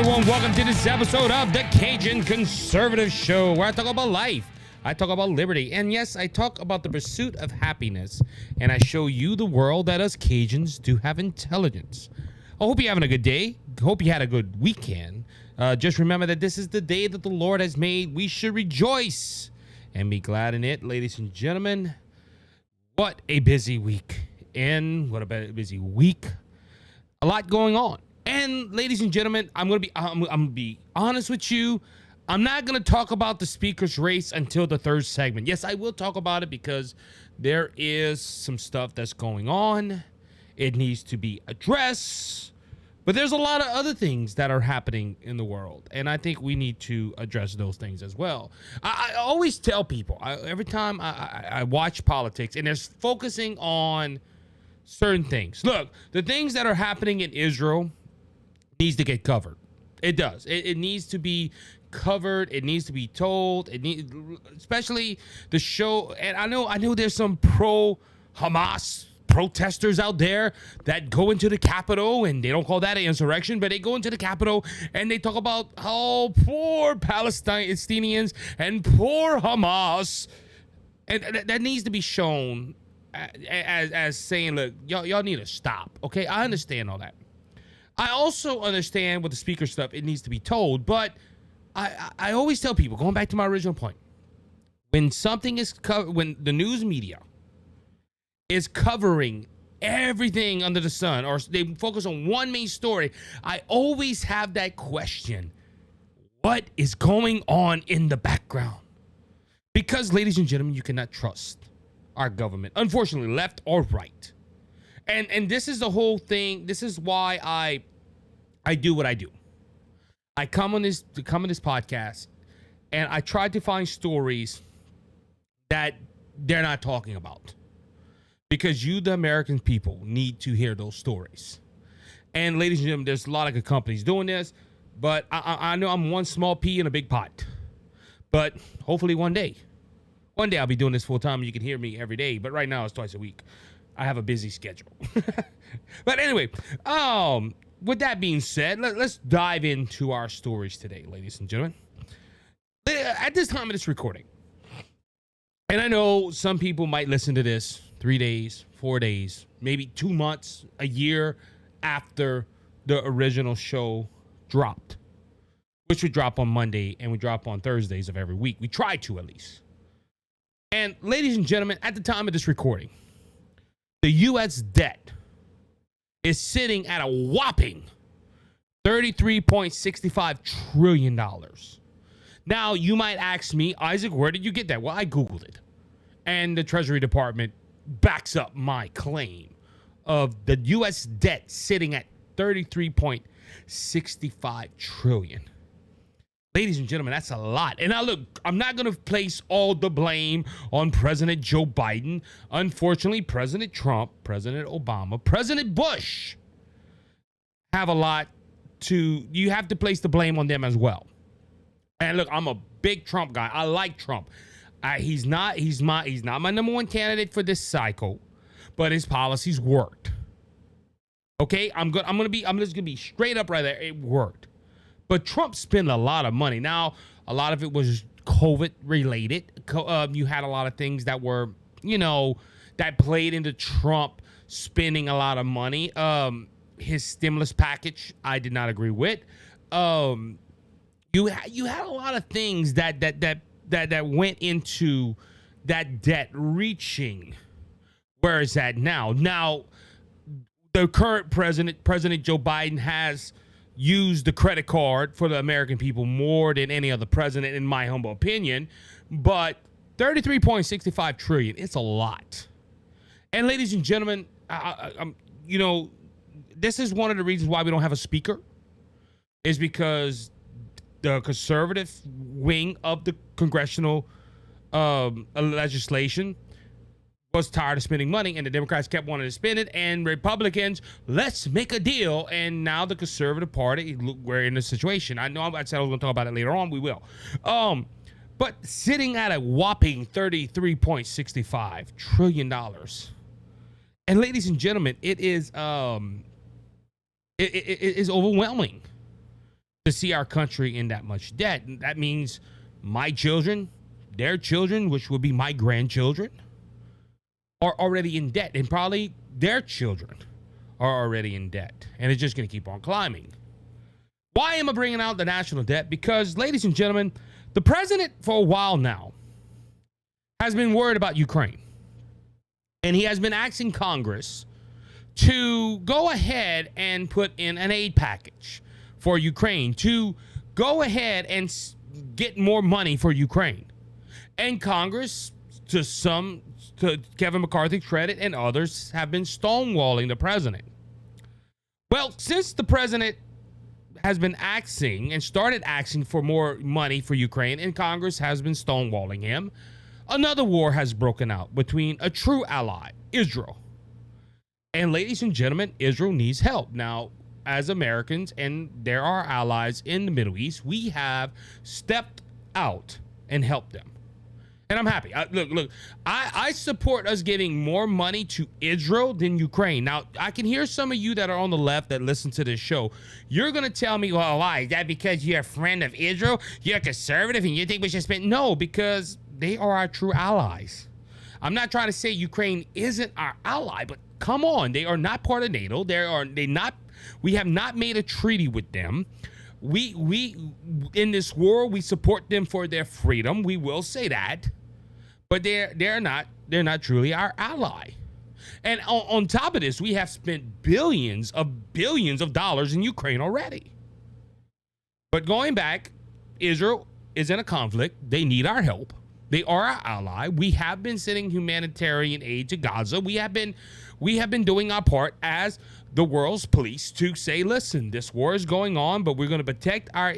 everyone. Welcome to this episode of the Cajun Conservative Show, where I talk about life, I talk about liberty, and yes, I talk about the pursuit of happiness, and I show you the world that us Cajuns do have intelligence. I hope you're having a good day. Hope you had a good weekend. Just remember that this is the day that the Lord has made. We should rejoice and be glad in it, ladies and gentlemen. What a busy week, and what a busy week. A lot going on. And ladies and gentlemen, I'm gonna be honest with you. I'm not gonna talk about the speaker's race until the third segment. Yes, I will talk about it because there is some stuff that's going on. It needs to be addressed. But there's a lot of other things that are happening in the world, and I think we need to address those things as well. I always tell people, every time I watch politics, and they're focusing on certain things. Look, the things that are happening in Israel needs to get covered. It does. It needs to be covered. It needs to be told. Especially the show. And I know there's some pro-Hamas protesters out there that go into the Capitol, and they don't call that an insurrection, but they go into the Capitol and they talk about how poor Palestinians and poor Hamas. And that needs to be shown as saying, look, y'all need to stop. Okay, I understand all that. I also understand with the speaker stuff, it needs to be told, but I always tell people, going back to my original point, when something is when the news media is covering everything under the sun, or they focus on one main story, I always have that question: what is going on in the background? Because, ladies and gentlemen, you cannot trust our government, unfortunately, left or right. And this is the whole thing. This is why I do what I do. I come on this podcast, and I try to find stories that they're not talking about, because you, the American people, need to hear those stories. And ladies and gentlemen, there's a lot of good companies doing this, but I know I'm one small pea in a big pot. But hopefully one day I'll be doing this full time and you can hear me every day. But right now it's twice a week. I have a busy schedule. But anyway, with that being said, let's dive into our stories today, ladies and gentlemen. At this time of this recording, and I know some people might listen to this 3 days, 4 days, maybe 2 months, a year after the original show dropped, which would drop on Monday and we drop on Thursdays of every week. We try to, at least. And ladies and gentlemen, at the time of this recording, the U.S. debt is sitting at a whopping $33.65 trillion. Now, you might ask me, Isaac, where did you get that? Well, I Googled it. And the Treasury Department backs up my claim of the U.S. debt sitting at $33.65 trillion. Ladies and gentlemen, that's a lot. And now look, I'm not going to place all the blame on President Joe Biden. Unfortunately, President Trump, President Obama, President Bush have a lot to, you have to place the blame on them as well. And look, I'm a big Trump guy. I like Trump. He's not my number one candidate for this cycle, but his policies worked. Okay, I'm just gonna be straight up right there. It worked. But Trump spent a lot of money. Now, a lot of it was COVID related. You had a lot of things that were, that played into Trump spending a lot of money. His stimulus package, I did not agree with. You had a lot of things that went into that debt reaching where it's at now. Now, the current President Joe Biden, has used the credit card for the American people more than any other president, in my humble opinion. But $33.65 trillion, it's a lot. And ladies and gentlemen, this is one of the reasons why we don't have a speaker, is because the conservative wing of the congressional legislation was tired of spending money, and the Democrats kept wanting to spend it, and Republicans, let's make a deal. And now the conservative party, we're in a situation. I know I said I was going to talk about it later on. We will. But sitting at a whopping $33.65 trillion. And ladies and gentlemen, it is overwhelming. to see our country in that much debt. That means my children, their children, which will be my grandchildren, are already in debt, and probably their children are already in debt, and it's just going to keep on climbing. Why am I bringing out the national debt? Because, ladies and gentlemen, the president for a while now has been worried about Ukraine, and he has been asking Congress to go ahead and put in an aid package for Ukraine, to go ahead and get more money for Ukraine. And Congress, to Kevin McCarthy's credit and others, have been stonewalling the president. Well, since the president has been asking and started asking for more money for Ukraine, and Congress has been stonewalling him, another war has broken out between a true ally, Israel. And ladies and gentlemen, Israel needs help. Now, as Americans, and there are allies in the Middle East, we have stepped out and helped them. And I'm happy. Look, I support us giving more money to Israel than Ukraine. Now, I can hear some of you that are on the left that listen to this show. You're going to tell me, well, why? Is that because you're a friend of Israel? You're a conservative and you think we should spend? No, because they are our true allies. I'm not trying to say Ukraine isn't our ally, but come on. They are not part of NATO. We have not made a treaty with them. We in this war, we support them for their freedom. We will say that, but they're not truly our ally. And on top of this, we have spent billions of dollars in Ukraine already. But going back, Israel is in a conflict. They need our help. They are our ally. We have been sending humanitarian aid to Gaza. We have been doing our part as the world's police to say, listen, this war is going on, but we're going to protect our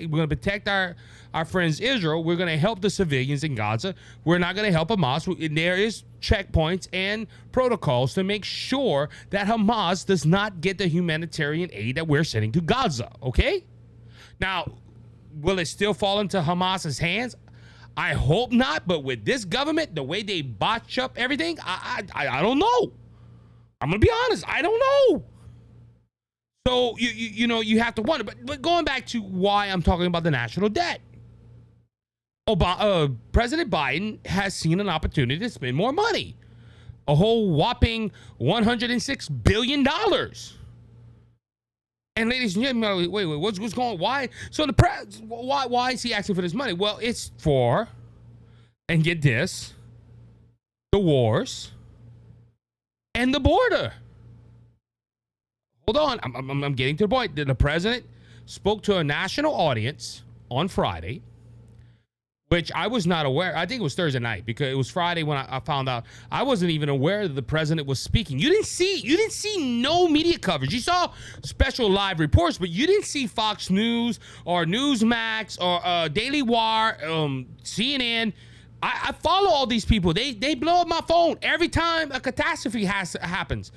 friends Israel. We're going to help the civilians in Gaza. We're not going to help Hamas. There is checkpoints and protocols to make sure that Hamas does not get the humanitarian aid that we're sending to Gaza. Okay? Now, will it still fall into Hamas's hands? I hope not, but with this government, the way they botch up everything, I don't know. I'm going to be honest. I don't know. So, you have to wonder. But going back to why I'm talking about the national debt. President Biden has seen an opportunity to spend more money. A whole whopping $106 billion. And ladies and gentlemen, wait, what's going on? Why? So why is he asking for this money? Well, it's for, and get this, the wars and the border. Hold on, I'm getting to the point. The president spoke to a national audience on Friday, which I was not aware. I think it was Thursday night, because it was Friday when I found out. I wasn't even aware that the president was speaking. You didn't see no media coverage. You saw special live reports, but you didn't see Fox News or Newsmax or Daily Wire, CNN. I follow all these people. They blow up my phone every time a catastrophe happens.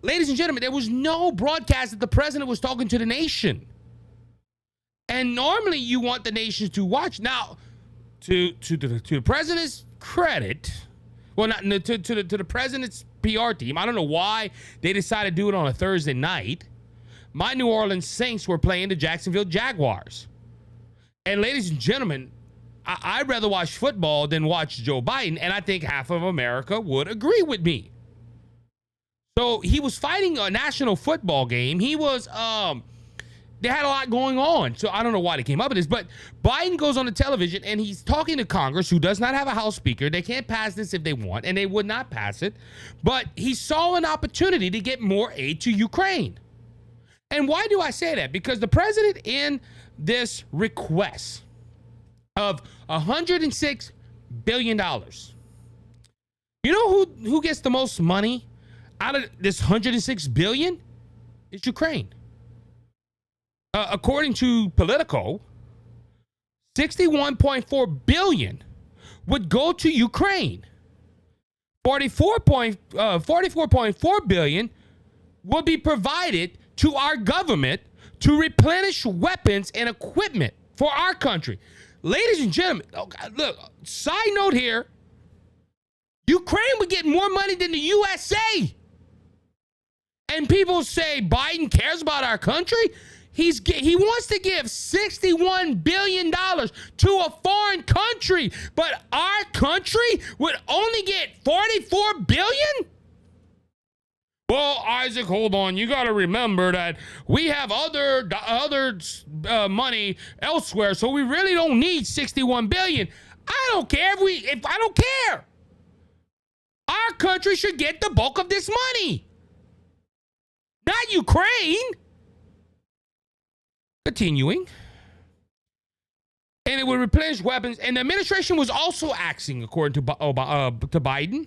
Ladies and gentlemen, there was no broadcast that the president was talking to the nation. And normally you want the nation to watch. Now, to the president's credit, well, not to the president's PR team, I don't know why they decided to do it on a Thursday night. My New Orleans Saints were playing the Jacksonville Jaguars. And ladies and gentlemen, I'd rather watch football than watch Joe Biden, and I think half of America would agree with me. So he was fighting a national football game. He was, they had a lot going on. So I don't know why they came up with this, but Biden goes on the television and he's talking to Congress, who does not have a House Speaker. They can't pass this if they want, and they would not pass it. But he saw an opportunity to get more aid to Ukraine. And why do I say that? Because the president, in this request of $106 billion, you know who gets the most money out of this $106 billion? It's Ukraine. According to Politico, $61.4 billion would go to Ukraine. $44.4 billion will be provided to our government to replenish weapons and equipment for our country. Ladies and gentlemen, look, side note here, Ukraine would get more money than the USA. And people say Biden cares about our country. he wants to give $61 billion to a foreign country, but our country would only get $44 billion? Well, Isaac, hold on. You got to remember that we have other money elsewhere, so we really don't need $61 billion. I don't care if I don't care. Our country should get the bulk of this money, not Ukraine. Continuing. And it would replenish weapons. And the administration was also asking, according to Biden,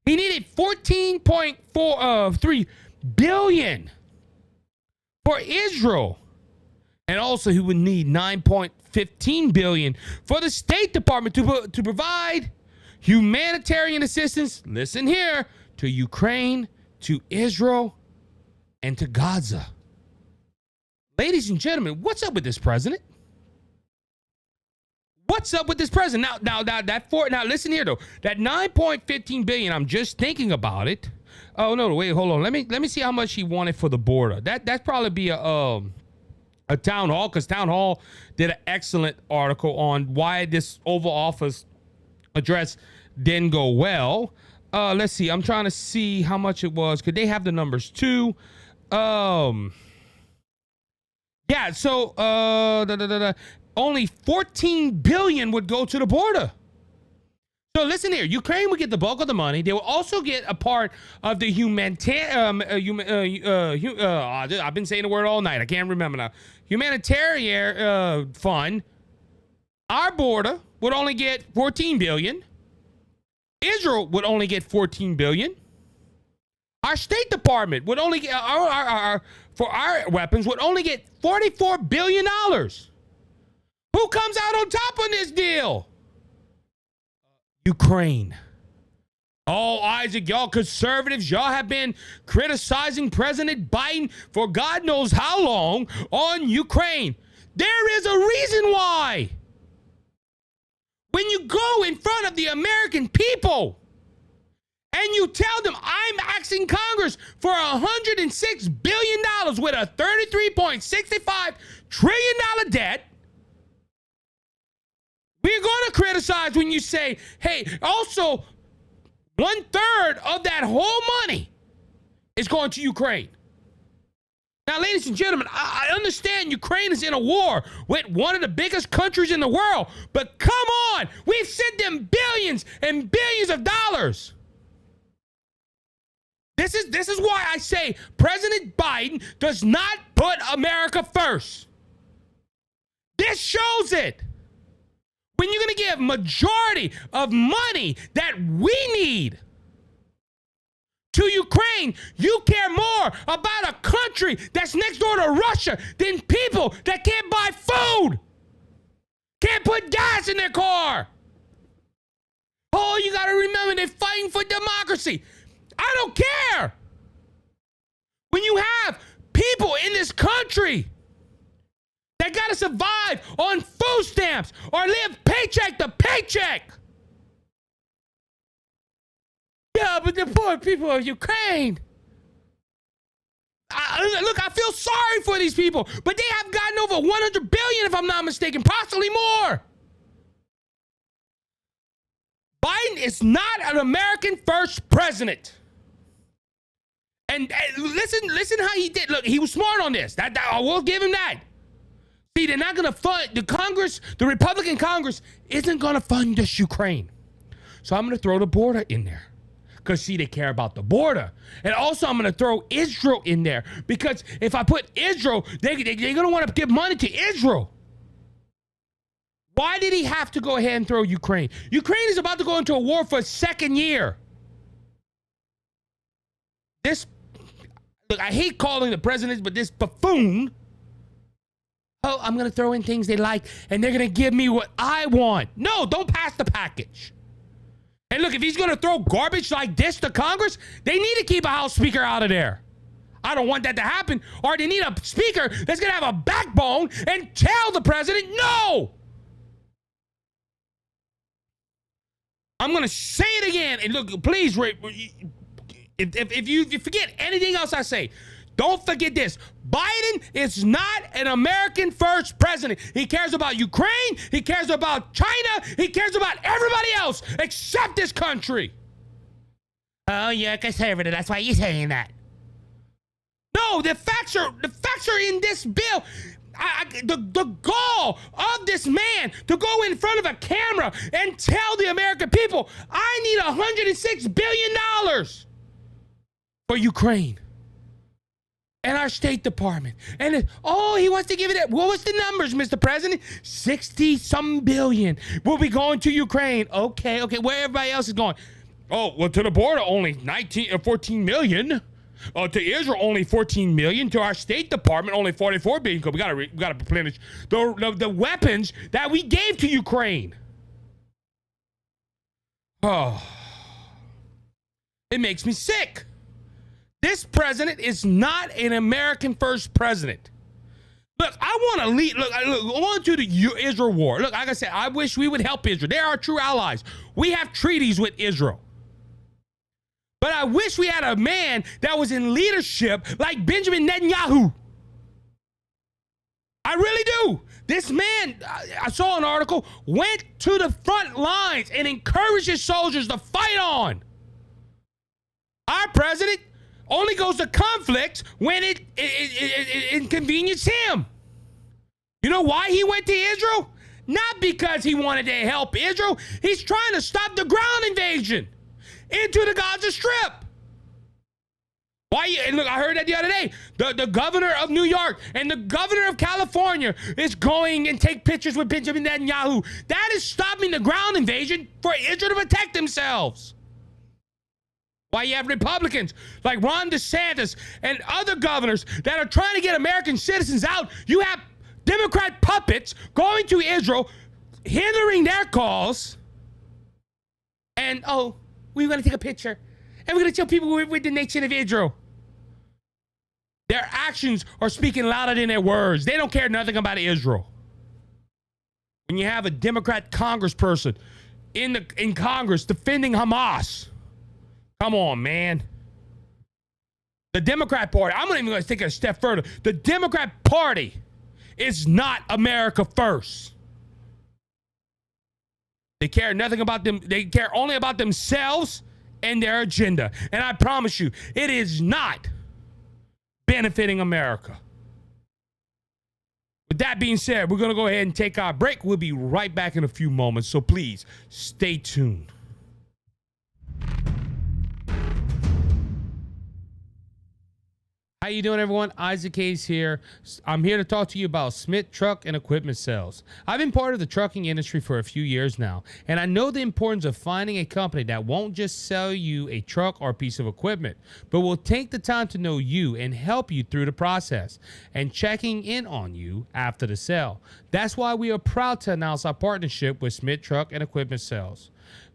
he needed $14.3 billion for Israel. And also he would need $9.15 billion for the State Department to provide humanitarian assistance, listen here, to Ukraine, to Israel, and to Gaza. Ladies and gentlemen, what's up with this president? What's up with this president? Now listen here though. That $9.15 billion, I'm just thinking about it. Oh no, wait, hold on. Let me see how much he wanted for the border. That'd probably be a town hall, because town hall did an excellent article on why this Oval Office address didn't go well. Let's see. I'm trying to see how much it was. Could they have the numbers too? Yeah, so only $14 billion would go to the border. So listen here, Ukraine would get the bulk of the money. They will also get a part of the I've been saying the word all night. I can't remember now. Humanitarian fund. Our border would only get $14 billion. Israel would only get $14 billion. Our State Department would only get for our weapons would only get $44 billion. Who comes out on top on this deal? Ukraine. Oh, Isaac, y'all conservatives, y'all have been criticizing President Biden for God knows how long on Ukraine. There is a reason why. When you go in front of the American people and you tell them, I'm asking Congress for $106 billion with a $33.65 trillion debt, we're going to criticize when you say, hey, also 1/3 of that whole money is going to Ukraine. Now, ladies and gentlemen, I understand Ukraine is in a war with one of the biggest countries in the world, but come on, we've sent them billions and billions of dollars. This is why I say President Biden does not put America first. This shows it. When you're going to give majority of money that we need to Ukraine, you care more about a country that's next door to Russia than people that can't buy food, can't put gas in their car. Oh, you got to remember, they're fighting for democracy. I don't care. When you have people in this country that got to survive on food stamps or live paycheck to paycheck. Yeah, but the poor people of Ukraine. Look, I feel sorry for these people, but they have gotten over $100 billion, if I'm not mistaken, possibly more. Biden is not an American first president. And listen how he did. Look, he was smart on this. That I will give him that. See, they're not going to fund the Congress. The Republican Congress isn't going to fund this Ukraine. So I'm going to throw the border in there. Because, see, they care about the border. And also, I'm going to throw Israel in there. Because if I put Israel, they're going to want to give money to Israel. Why did he have to go ahead and throw Ukraine? Ukraine is about to go into a war for a second year. Look, I hate calling the president, but this buffoon, oh, I'm going to throw in things they like, and they're going to give me what I want. No, don't pass the package. And look, if he's going to throw garbage like this to Congress, they need to keep a House Speaker out of there. I don't want that to happen. Or they need a speaker that's going to have a backbone and tell the president, no. I'm going to say it again. And look, please, if you forget anything else I say, Don't forget this. Biden is not an American first president. He cares about Ukraine. He cares about China. He cares about everybody else except this country. Oh, you're conservative. That's why you're saying that. No, the facts are in this bill. The gall of this man to go in front of a camera and tell the American people, I need $106 billion for Ukraine and our State Department. And he wants to give it. What was the numbers, Mr. President? 60-some billion will be going to Ukraine. Okay, where everybody else is going? Oh, well, to the border, only 14 million. To Israel, only 14 million. To our State Department, only 44 billion. Because we gotta replenish the weapons that we gave to Ukraine. Oh, it makes me sick. This president is not an American first president. Look, I want to lead. Look, on to the Israel war. Look, like I said, I wish we would help Israel. They're our true allies. We have treaties with Israel. But I wish we had a man that was in leadership like Benjamin Netanyahu. I really do. This man, I saw an article, went to the front lines and encouraged his soldiers to fight on. Our president only goes to conflict when it inconveniences him. You know why he went to Israel? Not because he wanted to help Israel. He's trying to stop the ground invasion into the Gaza Strip. Why? And look, I heard that the other day. The governor of New York and the governor of California is going and take pictures with Benjamin Netanyahu. That is stopping the ground invasion for Israel to protect themselves. Why you have Republicans like Ron DeSantis and other governors that are trying to get American citizens out. You have Democrat puppets going to Israel, hindering their calls. And, we're going to take a picture. And we're going to tell people we're the nation of Israel. Their actions are speaking louder than their words. They don't care nothing about Israel. When you have a Democrat congressperson in Congress defending Hamas. Come on, man. The Democrat Party, I'm not even going to take it a step further. The Democrat Party is not America first. They care nothing about them. They care only about themselves and their agenda. And I promise you, it is not benefiting America. With that being said, we're going to go ahead and take our break. We'll be right back in a few moments. So please stay tuned. How you doing, everyone? Isaac Hayes here. I'm here to talk to you about Smith Truck and Equipment Sales. I've been part of the trucking industry for a few years now, and I know the importance of finding a company that won't just sell you a truck or a piece of equipment, but will take the time to know you and help you through the process and checking in on you after the sale. That's why we are proud to announce our partnership with Smith Truck and Equipment Sales.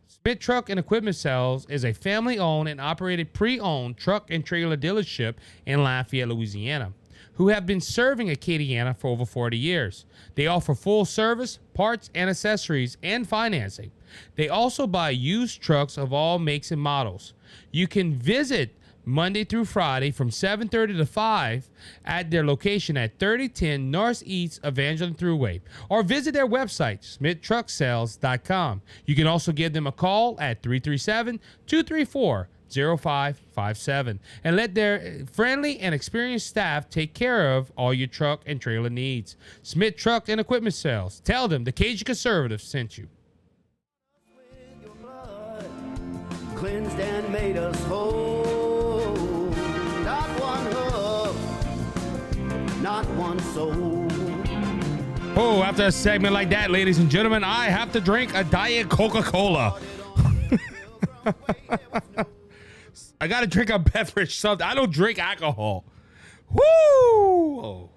Smith Truck and Equipment Sales is a family-owned and operated pre-owned truck and trailer dealership in Lafayette, Louisiana, who have been serving Acadiana for over 40 years. They offer full service, parts and accessories, and financing. They also buy used trucks of all makes and models. You can visit Monday through Friday from 7:30 to 5 at their location at 3010 Northeast Evangeline Thruway, or visit their website, SmithTruckSales.com. You can also give them a call at 337-234-0557 and let their friendly and experienced staff take care of all your truck and trailer needs. Smith Truck and Equipment Sales. Tell them the Cajun Conservative sent you. Cleansed and made us whole. Not one hub, not one soul. Oh, after a segment like that, ladies and gentlemen, I have to drink a Diet Coca-Cola. I got to drink a beverage, something. I don't drink alcohol. Woo!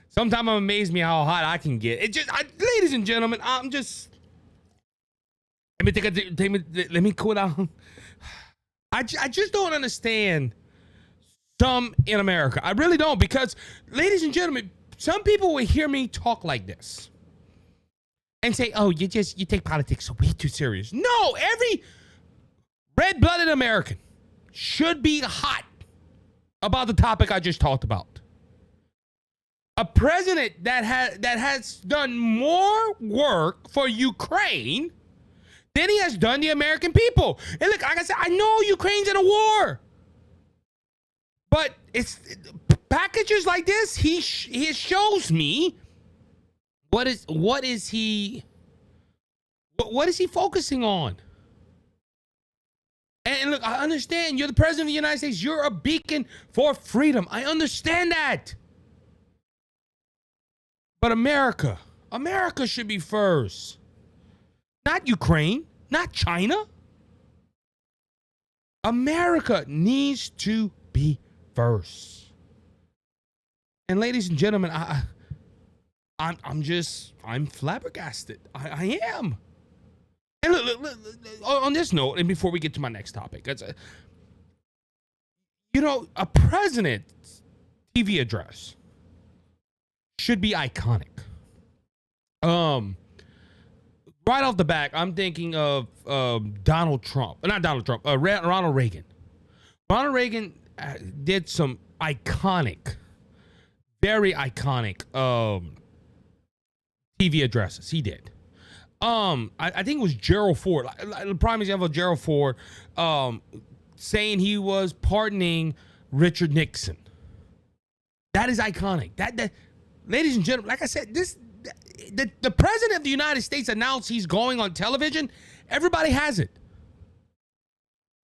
Sometimes it amazes me how hot I can get. Ladies and gentlemen, I'm just... Let me cool down. I just don't understand some in America. I really don't, because, ladies and gentlemen, some people will hear me talk like this and say, oh, you take politics way too serious. No, every red-blooded American should be hot about the topic I just talked about. A president that has done more work for Ukraine than he has done the American people. And look, like I said, I know Ukraine's in a war, but it's packages like this. He shows me what is he focusing on. And look, I understand you're the president of the United States. You're a beacon for freedom. I understand that. But America should be first. Not Ukraine, not China. America needs to be first. And ladies and gentlemen, I'm flabbergasted. I am. And look, on this note, and before we get to my next topic, a president's TV address should be iconic. Right off the back, I'm thinking of Ronald Reagan. Ronald Reagan did some iconic, very iconic TV addresses. He did. I think it was Gerald Ford. The prime example of Gerald Ford saying he was pardoning Richard Nixon. That is iconic. That ladies and gentlemen, like I said, the president of the United States announced he's going on television. Everybody has it.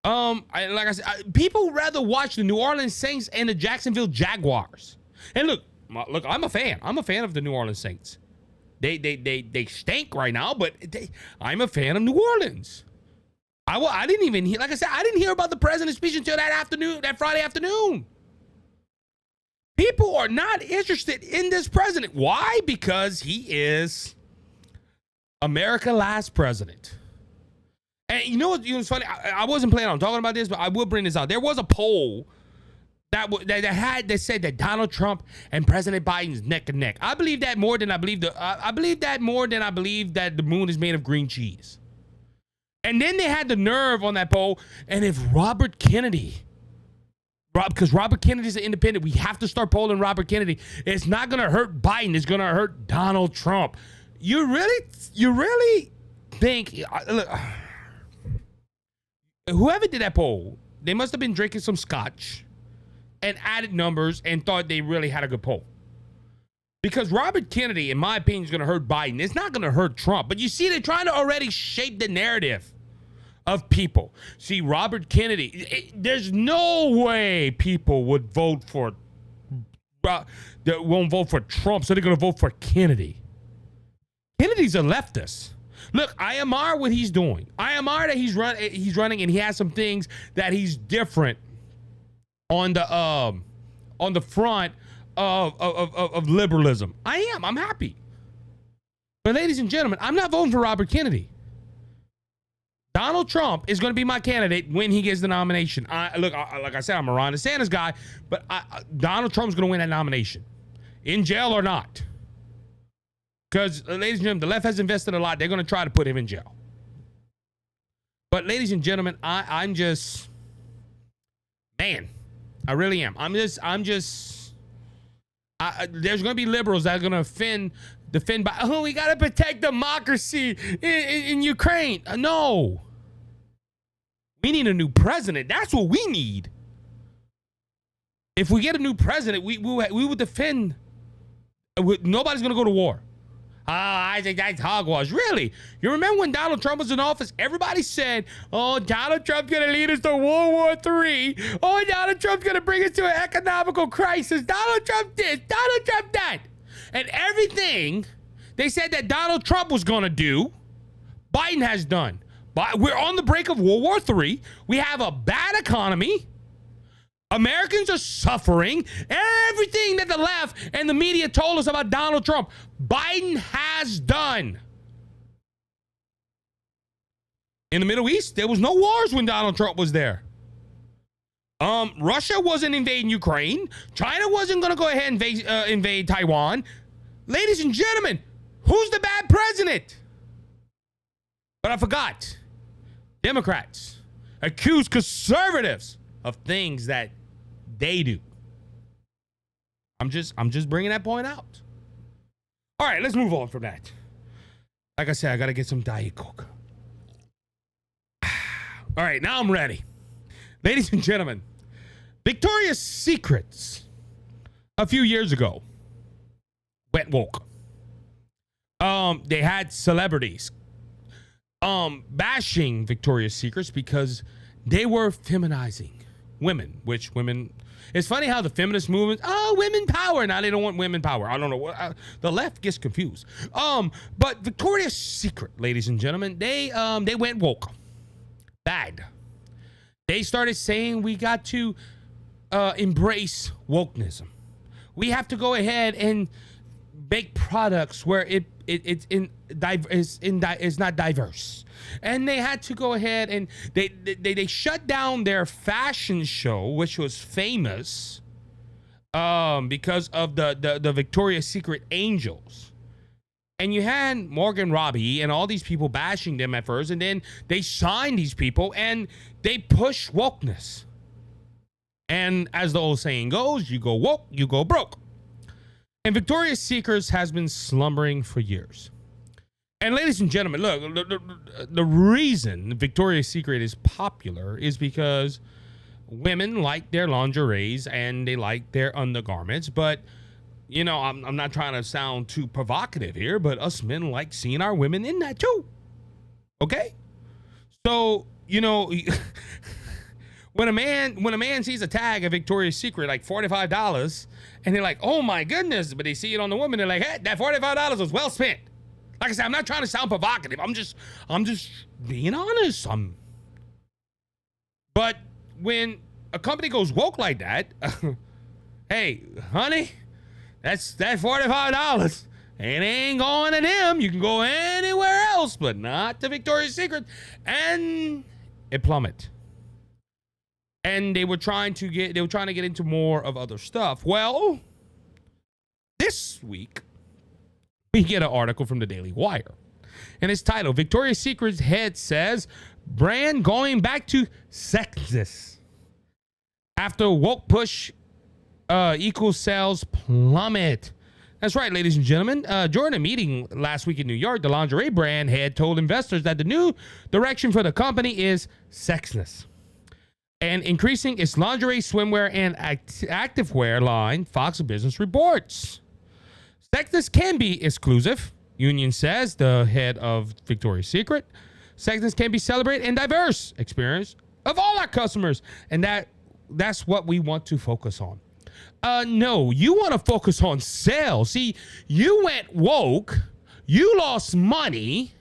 Like I said, people rather watch the New Orleans Saints and the Jacksonville Jaguars. And look, I'm a fan. I'm a fan of the New Orleans Saints. They stink right now, but I'm a fan of New Orleans. I didn't even hear, like I said, I didn't hear about the president's speech until that Friday afternoon. People are not interested in this president. Why? Because he is America's last president. And you know what's funny? I wasn't planning on talking about this, but I will bring this out. There was a poll that said that Donald Trump and President Biden's neck and neck. I believe that more than I believe that the moon is made of green cheese. And then they had the nerve on that poll, and if Robert Kennedy, because Robert Kennedy's an independent, we have to start polling Robert Kennedy. It's not going to hurt Biden. It's going to hurt Donald Trump. You really think, look, whoever did that poll, they must have been drinking some scotch and added numbers and thought they really had a good poll. Because Robert Kennedy, in my opinion, is going to hurt Biden. It's not going to hurt Trump. But you see, they're trying to already shape the narrative of people. See, Robert Kennedy, there's no way people would vote for, that won't vote for Trump, so they're going to vote for Kennedy. Kennedy's a leftist. Look, I admire what he's doing. I admire that he's running and he has some things that he's different on the front of liberalism. I'm happy. But ladies and gentlemen, I'm not voting for Robert Kennedy. Donald Trump is going to be my candidate when he gets the nomination. Like I said, I'm a Ron DeSantis guy, but Donald Trump's going to win that nomination, in jail or not. Because, ladies and gentlemen, the left has invested a lot. They're going to try to put him in jail. But, ladies and gentlemen, I'm just, man, I really am. There's going to be liberals that are going to defend by, we got to protect democracy in Ukraine. No. We need a new president. That's what we need. If we get a new president, we will defend. Nobody's going to go to war. I think that's hogwash. Really? You remember when Donald Trump was in office? Everybody said, Donald Trump's going to lead us to World War III. Donald Trump's going to bring us to an economical crisis. Donald Trump this, Donald Trump that. And everything they said that Donald Trump was going to do, Biden has done. But we're on the brink of World War III. We have a bad economy. Americans are suffering. Everything that the left and the media told us about Donald Trump, Biden has done. In the Middle East, there was no wars when Donald Trump was there. Russia wasn't invading Ukraine. China wasn't going to go ahead and invade Taiwan. Ladies and gentlemen, who's the bad president? But I forgot. Democrats accuse conservatives of things that They do. I'm just bringing that point out. All right, let's move on from that. Like I said, I got to get some Diet Coke. All right, now I'm ready. Ladies and gentlemen, Victoria's Secrets a few years ago went woke. They had celebrities bashing Victoria's Secrets because they were feminizing women, which women... It's funny how the feminist movement, women power. Now they don't want women power. I don't know what the left gets confused. But Victoria's Secret, ladies and gentlemen, they went woke. Bad. They started saying we got to embrace wokenism. We have to go ahead and make products where it's not diverse. And they had to go ahead and they shut down their fashion show, which was famous because of the Victoria's Secret Angels. And you had Morgan Robbie and all these people bashing them at first, and then they signed these people and they push wokeness. And as the old saying goes, you go woke, you go broke. And Victoria's Secret has been slumbering for years. And ladies and gentlemen, look, the reason Victoria's Secret is popular is because women like their lingeries and they like their undergarments. But, you know, I'm not trying to sound too provocative here, but us men like seeing our women in that too. Okay? So, you know, when a man sees a tag of Victoria's Secret, like $45, and they're like, oh my goodness, but they see it on the woman, they're like, hey, that $45 was well spent. Like I said, I'm not trying to sound provocative. I'm just being honest. But when a company goes woke like that, hey, honey, that's that $45. It ain't going to them. You can go anywhere else, but not to Victoria's Secret. And it plummeted. And they were trying to get into more of other stuff. Well, this week we get an article from the Daily Wire. And it's titled, Victoria's Secret's head says brand going back to sexist after woke push equals sales plummet. That's right, ladies and gentlemen. During a meeting last week in New York, the lingerie brand head told investors that the new direction for the company is sexiness and increasing its lingerie, swimwear, and activewear line, Fox Business reports. Sexiness can be exclusive, Union says, the head of Victoria's Secret. Sexiness can be celebrated and diverse experience of all our customers, and that's what we want to focus on. No, you want to focus on sales. See, you went woke, you lost money,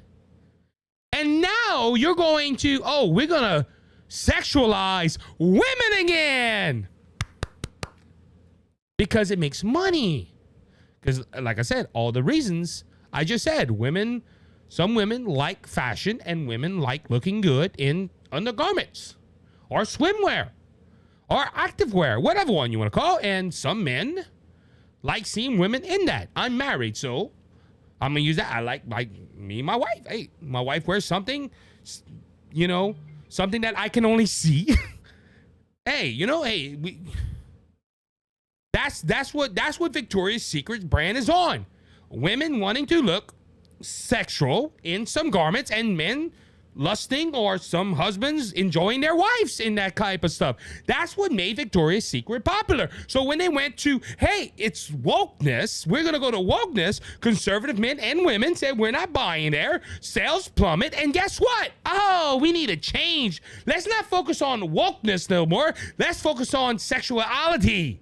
and now you're going to, we're going to sexualize women again because it makes money. Because, like I said, all the reasons I just said, some women like fashion and women like looking good in undergarments or swimwear or activewear, whatever one you want to call. And some men like seeing women in that. I'm married, so I'm going to use that. I like me and my wife. Hey, my wife wears something, something that I can only see. That's what Victoria's Secret brand is on. Women wanting to look sexual in some garments and men lusting or some husbands enjoying their wives in that type of stuff. That's what made Victoria's Secret popular. So when they went to, hey, it's wokeness, we're going to go to wokeness, conservative men and women said, we're not buying there. Sales plummet. And guess what? We need a change. Let's not focus on wokeness no more. Let's focus on sexuality.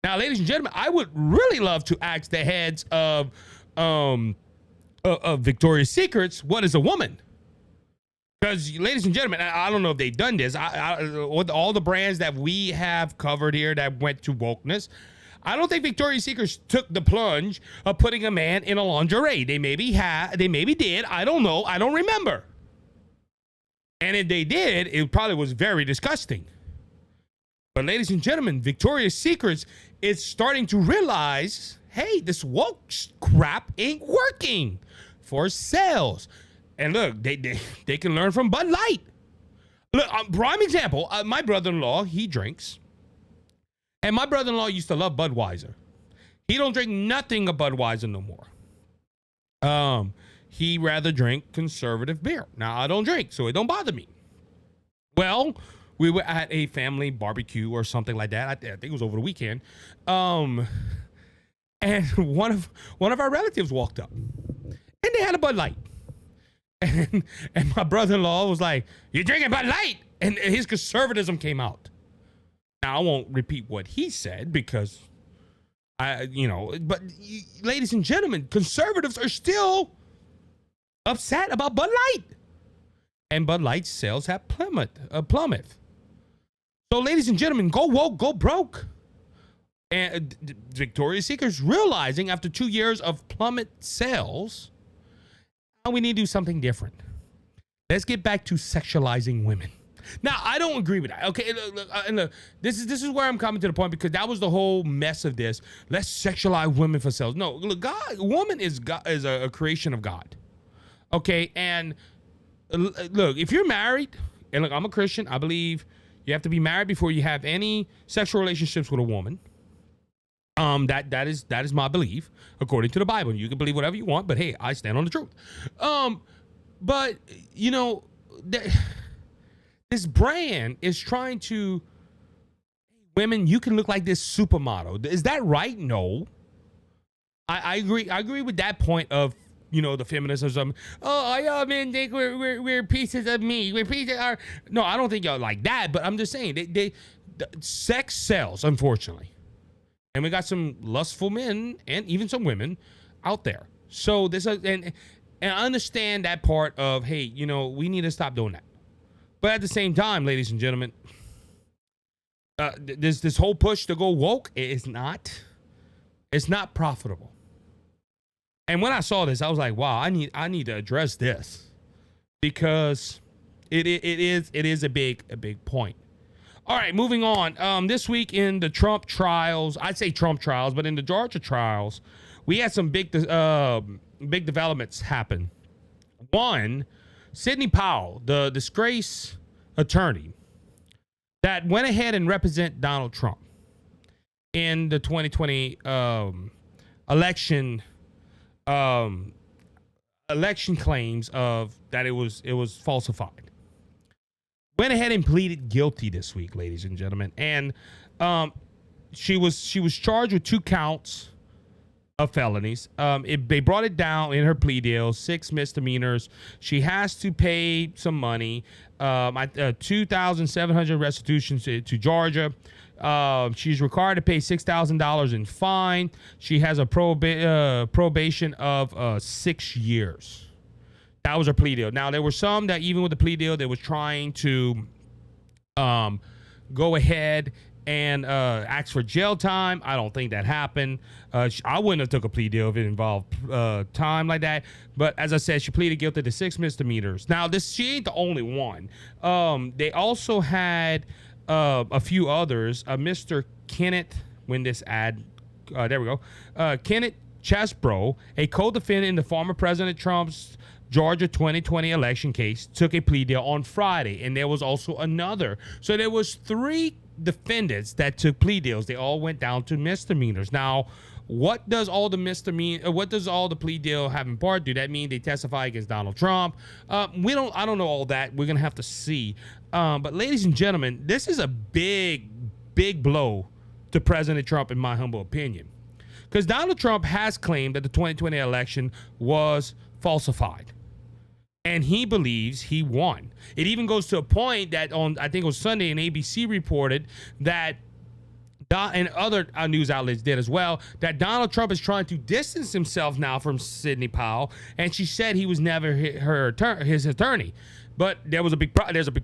Now, ladies and gentlemen, I would really love to ask the heads of Victoria's Secrets, what is a woman? Because, ladies and gentlemen, I don't know if they've done this. With all the brands that we have covered here that went to wokeness, I don't think Victoria's Secret took the plunge of putting a man in a lingerie. They maybe did. I don't know. I don't remember. And if they did, it probably was very disgusting. But ladies and gentlemen, Victoria's Secret is starting to realize, hey, this woke crap ain't working for sales. And look, they can learn from Bud Light. Look, prime example, my brother-in-law, he drinks. And my brother-in-law used to love Budweiser. He don't drink nothing of Budweiser no more. He rather drink conservative beer. Now, I don't drink, so it don't bother me. Well, we were at a family barbecue or something like that. I think it was over the weekend. And one of our relatives walked up, and they had a Bud Light. And my brother-in-law was like, "You're drinking Bud Light?" And his conservatism came out. Now, I won't repeat what he said because but ladies and gentlemen, conservatives are still upset about Bud Light. And Bud Light sales have plummet. So, ladies and gentlemen, go woke, go broke. And Victoria's Secret's realizing after 2 years of plummet sales, now we need to do something different. Let's get back to sexualizing women. Now, I don't agree with that. Okay, look, this is where I'm coming to the point because that was the whole mess of this. Let's sexualize women for sales. No, look, woman is a creation of God. Okay, and look, if you're married, and look, I'm a Christian. I believe you have to be married before you have any sexual relationships with a woman. That is my belief according to the Bible. You can believe whatever you want, but hey, I stand on the truth. But you know, this brand is trying to, women, you can look like this supermodel. Is that right? No. I agree. I agree with that point of, the feminism. Oh, y'all men think we're pieces of meat. We're pieces are. No, I don't think y'all like that. But I'm just saying, sex sells, unfortunately, and we got some lustful men and even some women out there. So and I understand that part of, hey, we need to stop doing that. But at the same time, ladies and gentlemen, this whole push to go woke is not profitable. And when I saw this, I was like, wow, I need to address this because it is a big point. All right, moving on. This week in the Trump trials, I'd say Trump trials, but in the Georgia trials, we had some big developments happen. One, Sidney Powell, the disgraced attorney that went ahead and represent Donald Trump in the 2020 election claims of that it was falsified, went ahead and pleaded guilty this week, ladies and gentlemen, and she was charged with 2 counts of felonies. They brought it down in her plea deal, 6 misdemeanors. She has to pay some money, $2,700 restitution to Georgia. She's required to pay $6,000 in fine. She has a probation of 6 years. That was her plea deal. Now, there were some that even with the plea deal, they was trying to go ahead and asked for jail time. I don't think that happened. I wouldn't have took a plea deal if it involved time like that. But as I said, she pleaded guilty to 6 misdemeanors. Now, she ain't the only one. They also had a few others. Mr. Kenneth, there we go. Kenneth Chesbro, a co-defendant in the former President Trump's Georgia 2020 election case, took a plea deal on Friday. And there was also another. So there was 3 defendants that took plea deals. They all went down to misdemeanors. Now, what does all the plea deal have in part? Do that mean they testify against Donald Trump? I don't know all that. We're gonna have to see. But ladies and gentlemen, this is a big blow to President Trump, in my humble opinion, because Donald Trump has claimed that the 2020 election was falsified. And he believes he won. It even goes to a point that I think it was Sunday, and ABC reported that, and other news outlets did as well, that Donald Trump is trying to distance himself now from Sidney Powell, and she said he was never his attorney. But there's a big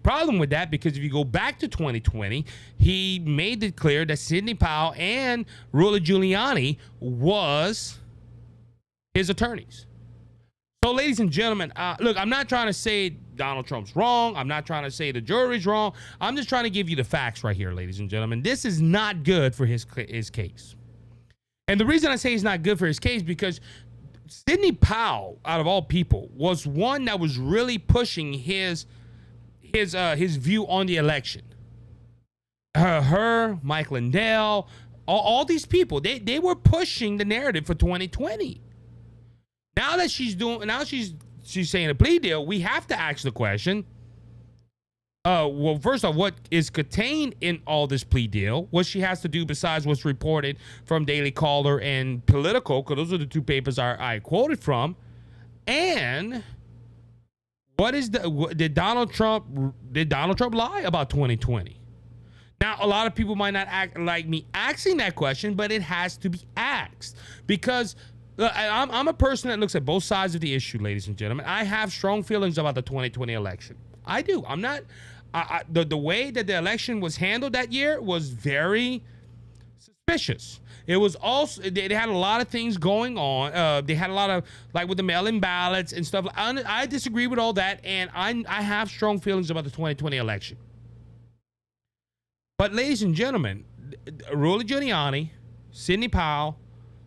problem with that, because if you go back to 2020, he made it clear that Sidney Powell and Rudy Giuliani was his attorneys. So, ladies and gentlemen, look, I'm not trying to say Donald Trump's wrong. I'm not trying to say the jury's wrong. I'm just trying to give you the facts right here, ladies and gentlemen. This is not good for his case. And the reason I say it's not good for his case, because Sidney Powell, out of all people, was one that was really pushing his view on the election. Mike Lindell, all these people, they were pushing the narrative for 2020. Now that she's saying a plea deal, we have to ask the question. Well, first off, what is contained in all this plea deal? What she has to do besides what's reported from Daily Caller and Politico, because those are the two papers I quoted from. And what is did Donald Trump lie about 2020? Now, a lot of people might not act like me asking that question, but it has to be asked because I'm a person that looks at both sides of the issue, ladies and gentlemen. I have strong feelings about the 2020 election. I do. I'm not. The way that the election was handled that year was very suspicious. It was also, they had a lot of things going on. They had a lot of, like with the mail-in ballots and stuff. I disagree with all that, and I have strong feelings about the 2020 election. But ladies and gentlemen, Rudy Giuliani, Sidney Powell,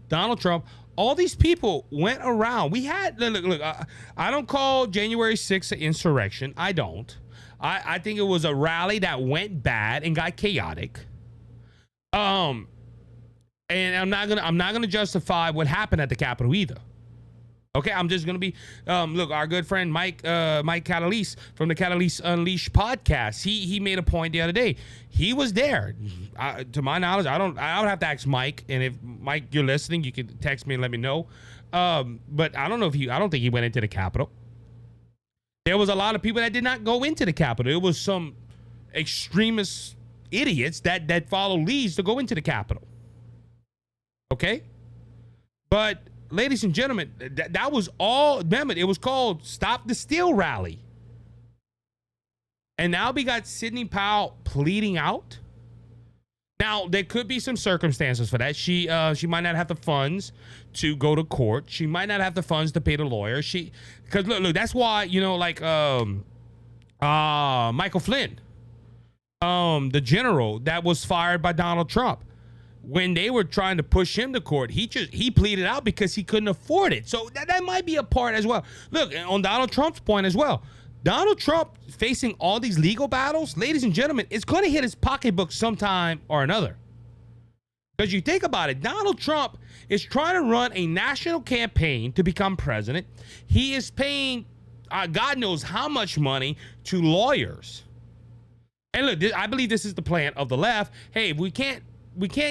Donald Trump, all these people went around. We had, look, I don't call January 6th an insurrection. I don't. I think it was a rally that went bad and got chaotic. And I'm not gonna justify what happened at the Capitol either. Okay, I'm just gonna be look, our good friend Mike Catalese from the Catalese Unleashed podcast. He made a point the other day. He was there. To my knowledge, I would have to ask Mike. And if Mike, you're listening, you can text me and let me know. But I don't know I don't think he went into the Capitol. There was a lot of people that did not go into the Capitol. It was some extremist idiots that follow leads to go into the Capitol. Okay? But, ladies and gentlemen, that was all. Remember, it was called Stop the Steal Rally. And now we got Sidney Powell pleading out. Now, there could be some circumstances for that. She might not have the funds to go to court. She might not have the funds to pay the lawyer. Because look, that's why, like Michael Flynn, the general that was fired by Donald Trump, when they were trying to push him to court, he pleaded out because he couldn't afford it. So that might be a part as well. Look, on Donald Trump's point as well, Donald Trump facing all these legal battles, ladies and gentlemen, it's going to hit his pocketbook sometime or another. Because you think about it, Donald Trump is trying to run a national campaign to become president. He is paying God knows how much money to lawyers. And look, I believe this is the plan of the left. Hey, if we can't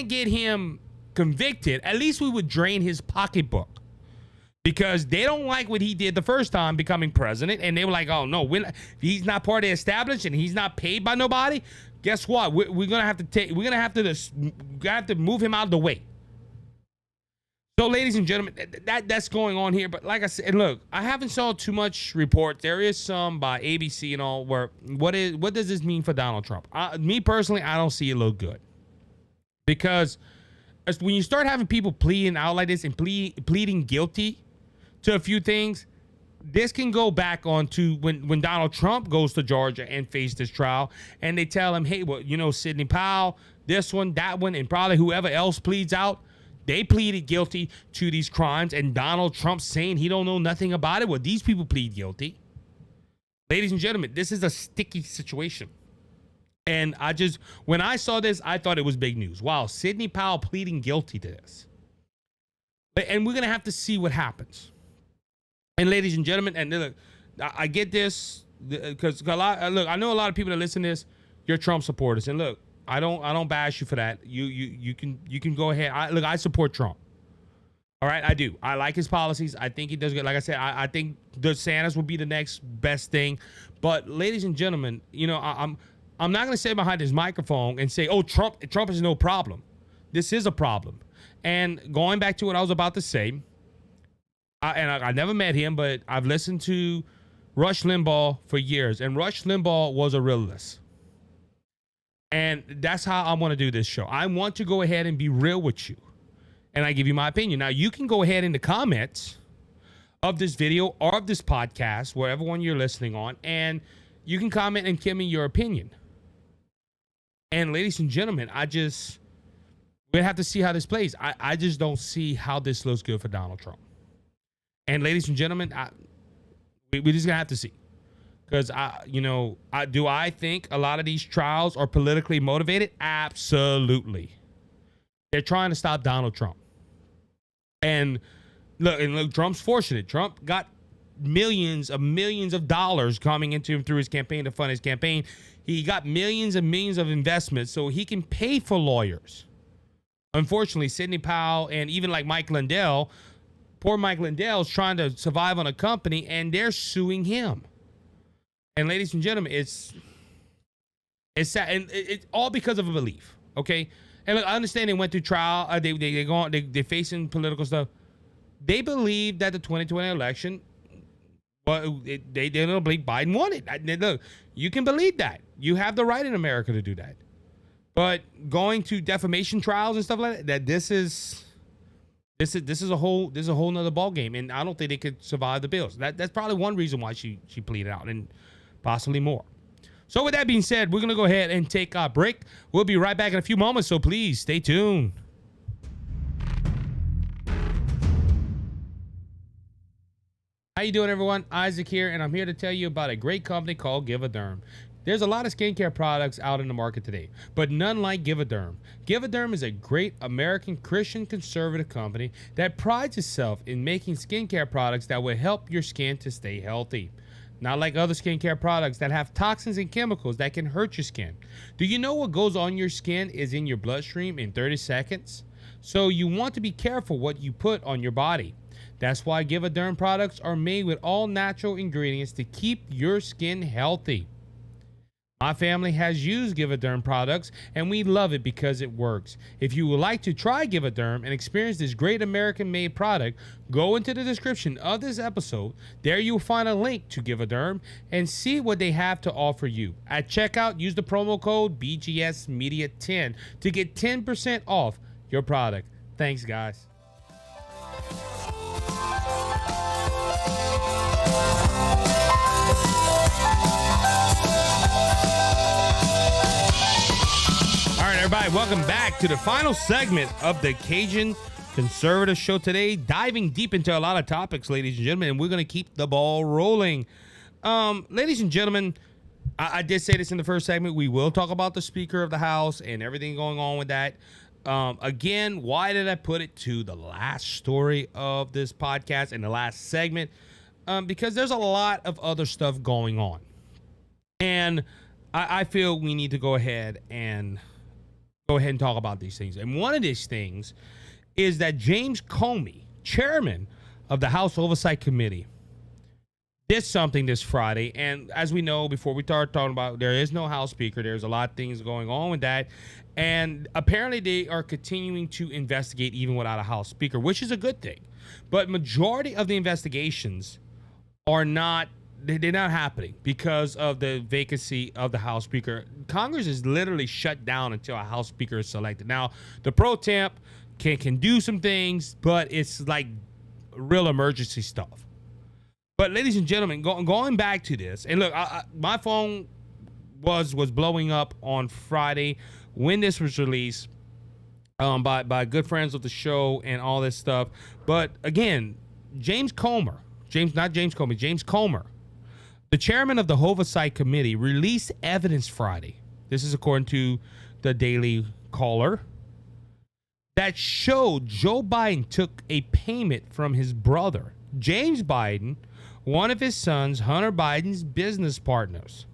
get him convicted, at least we would drain his pocketbook. Because they don't like what he did the first time becoming president, and they were like, "Oh no, he's not part of the establishment, and he's not paid by nobody." Guess what? We're gonna have to move him out of the way. So, ladies and gentlemen, that's going on here. But like I said, look, I haven't saw too much report. There is some by ABC and all. Where what does this mean for Donald Trump? Me personally, I don't see it look good, because when you start having people pleading out like this and pleading guilty to a few things, this can go back on to when Donald Trump goes to Georgia and face this trial, and they tell him, hey, well, Sidney Powell, this one, that one, and probably whoever else pleads out, they pleaded guilty to these crimes, and Donald Trump saying he don't know nothing about it. Well, these people plead guilty. Ladies and gentlemen, this is a sticky situation. And when I saw this, I thought it was big news. Wow, Sidney Powell pleading guilty to this. And we're going to have to see what happens. And ladies and gentlemen, and look, I get this because I know a lot of people that listen to this, you're Trump supporters. And look, I don't bash you for that. You can go ahead. I support Trump. All right, I do. I like his policies. I think he does good. Like I said, I think DeSantis will be the next best thing. But ladies and gentlemen, I'm not going to sit behind this microphone and say, oh, Trump is no problem. This is a problem. And going back to what I was about to say, I never met him, but I've listened to Rush Limbaugh for years. And Rush Limbaugh was a realist. And that's how I want to do this show. I want to go ahead and be real with you. And I give you my opinion. Now, you can go ahead in the comments of this video or of this podcast, wherever one you're listening on, and you can comment and give me your opinion. And ladies and gentlemen, we'll have to see how this plays. I just don't see how this looks good for Donald Trump. And ladies and gentlemen, we're just going to have to see. Because do I think a lot of these trials are politically motivated? Absolutely. They're trying to stop Donald Trump. And look, Trump's fortunate. Trump got millions of dollars coming into him through his campaign to fund his campaign. He got millions and millions of investments so he can pay for lawyers. Unfortunately, Sidney Powell and even like Mike Lindell, poor Mike Lindell is trying to survive on a company and they're suing him. And ladies and gentlemen, it's sad, and it's all because of a belief. Okay, and look, I understand they went through trial. They're facing political stuff. They believe that the 2020 election, they don't believe Biden won it. Look, you can believe that. You have the right in America to do that. But going to defamation trials and stuff like that, this is a whole nother ball game, and I don't think they could survive the bills. That's probably one reason why she pleaded out, and possibly more. So with that being said, we're gonna go ahead and take a break. We'll be right back in a few moments, so please stay tuned. How you doing, everyone? Isaac here, and I'm here to tell you about a great company called Give-A-Derm. There's a lot of skincare products out in the market today, but none like Give-A-Derm. Give-A-Derm is a great American Christian conservative company that prides itself in making skincare products that will help your skin to stay healthy. Not like other skincare products that have toxins and chemicals that can hurt your skin. Do you know what goes on your skin is in your bloodstream in 30 seconds? So you want to be careful what you put on your body. That's why Give-A-Derm products are made with all natural ingredients to keep your skin healthy. My family has used Give-A-Derm products, and we love it because it works. If you would like to try Give-A-Derm and experience this great American-made product, go into the description of this episode. There you'll find a link to Give-A-Derm and see what they have to offer you. At checkout, use the promo code BGSmedia10 to get 10% off your product. Thanks, guys. Everybody, welcome back to the final segment of the Cajun Conservative Show today, diving deep into a lot of topics, ladies and gentlemen, and we're going to keep the ball rolling. Ladies and gentlemen, I did say this in the first segment. We will talk about the Speaker of the House and everything going on with that. Again, why did I put it to the last story of this podcast and the last segment? Because there's a lot of other stuff going on. And I feel we need to go ahead and talk about these things. And one of these things is that James Comey, chairman of the House Oversight Committee, did something this Friday. And as we know, before we start talking about, there is no House Speaker. There's a lot of things going on with that. And apparently they are continuing to investigate even without a House Speaker, which is a good thing. But majority of the investigations are not, they're not happening because of the vacancy of the House Speaker. Congress is literally shut down until a House Speaker is selected. Now, the pro temp can do some things, but it's like real emergency stuff. But ladies and gentlemen, going back to this, and look, my phone was blowing up on Friday when this was released by good friends of the show and all this stuff. But again, James Comer, the chairman of the Oversight Committee, released evidence Friday. This is according to the Daily Caller, that showed Joe Biden took a payment from his brother, James Biden, one of his sons, Hunter Biden's business partners.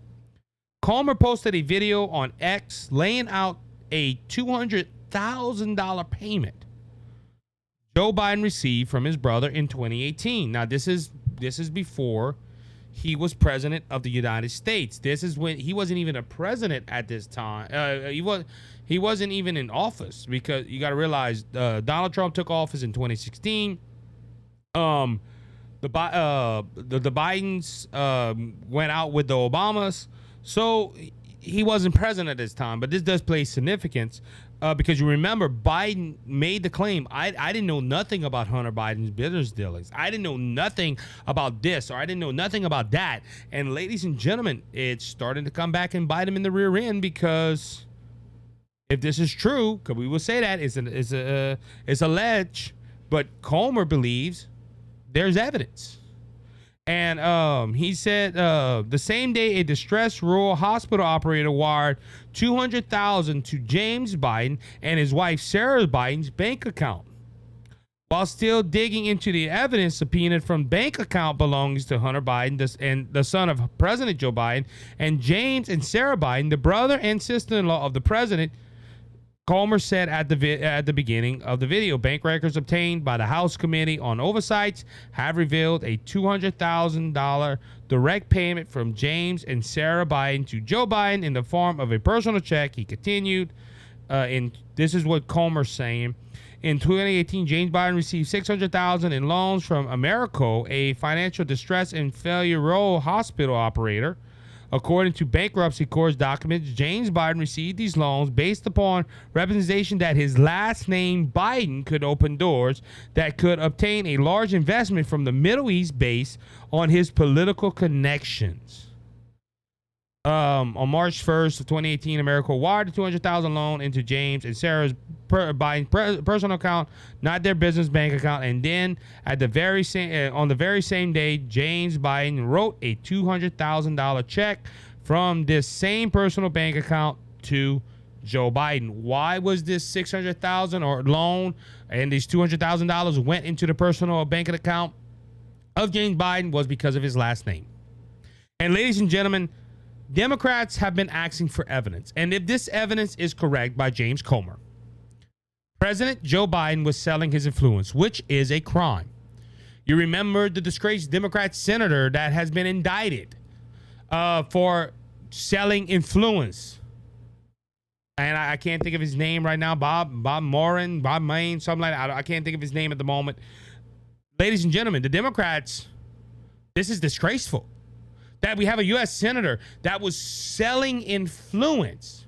Comer posted a video on X laying out a $200,000 payment Joe Biden received from his brother in 2018. Now, this is before he was president of the United States. This is when he wasn't even a president at this time. He wasn't even in office, because you got to realize Donald Trump took office in 2016. The Bidens went out with the Obamas, so he wasn't president at this time. But this does play significance because you remember Biden made the claim, I didn't know nothing about Hunter Biden's business dealings. I didn't know nothing about this, or I didn't know nothing about that. And ladies and gentlemen, it's starting to come back and bite him in the rear end, because if this is true, because we will say that it's alleged, but Comer believes there's evidence. And he said the same day a distressed rural hospital operator wired $200,000 to James Biden and his wife Sarah Biden's bank account. While still digging into the evidence subpoenaed from bank account belongings to Hunter Biden and the son of President Joe Biden and James and Sarah Biden, the brother and sister-in-law of the president, Comer said at the beginning of the video, bank records obtained by the House Committee on Oversight have revealed a $200,000 direct payment from James and Sarah Biden to Joe Biden in the form of a personal check. He continued, and this is what Comer's saying. In 2018, James Biden received $600,000 in loans from Americo, a financial distress and failure rural hospital operator. According to bankruptcy court's documents, James Biden received these loans based upon representation that his last name Biden could open doors that could obtain a large investment from the Middle East based on his political connections. On March 1st of 2018, America wired the $200,000 loan into James and Sarah's Biden personal account, not their business bank account. And then on the very same day, James Biden wrote a $200,000 check from this same personal bank account to Joe Biden. Why was this $600,000 or loan and these $200,000 went into the personal bank account of James Biden? Was because of his last name. And ladies and gentlemen, Democrats have been asking for evidence. And if this evidence is correct by James Comer, President Joe Biden was selling his influence, which is a crime. You remember the disgraced Democrat senator that has been indicted for selling influence. And I can't think of his name right now. Bob Maine, something like that. I can't think of his name at the moment. Ladies and gentlemen, the Democrats, this is disgraceful. That we have a U.S. senator that was selling influence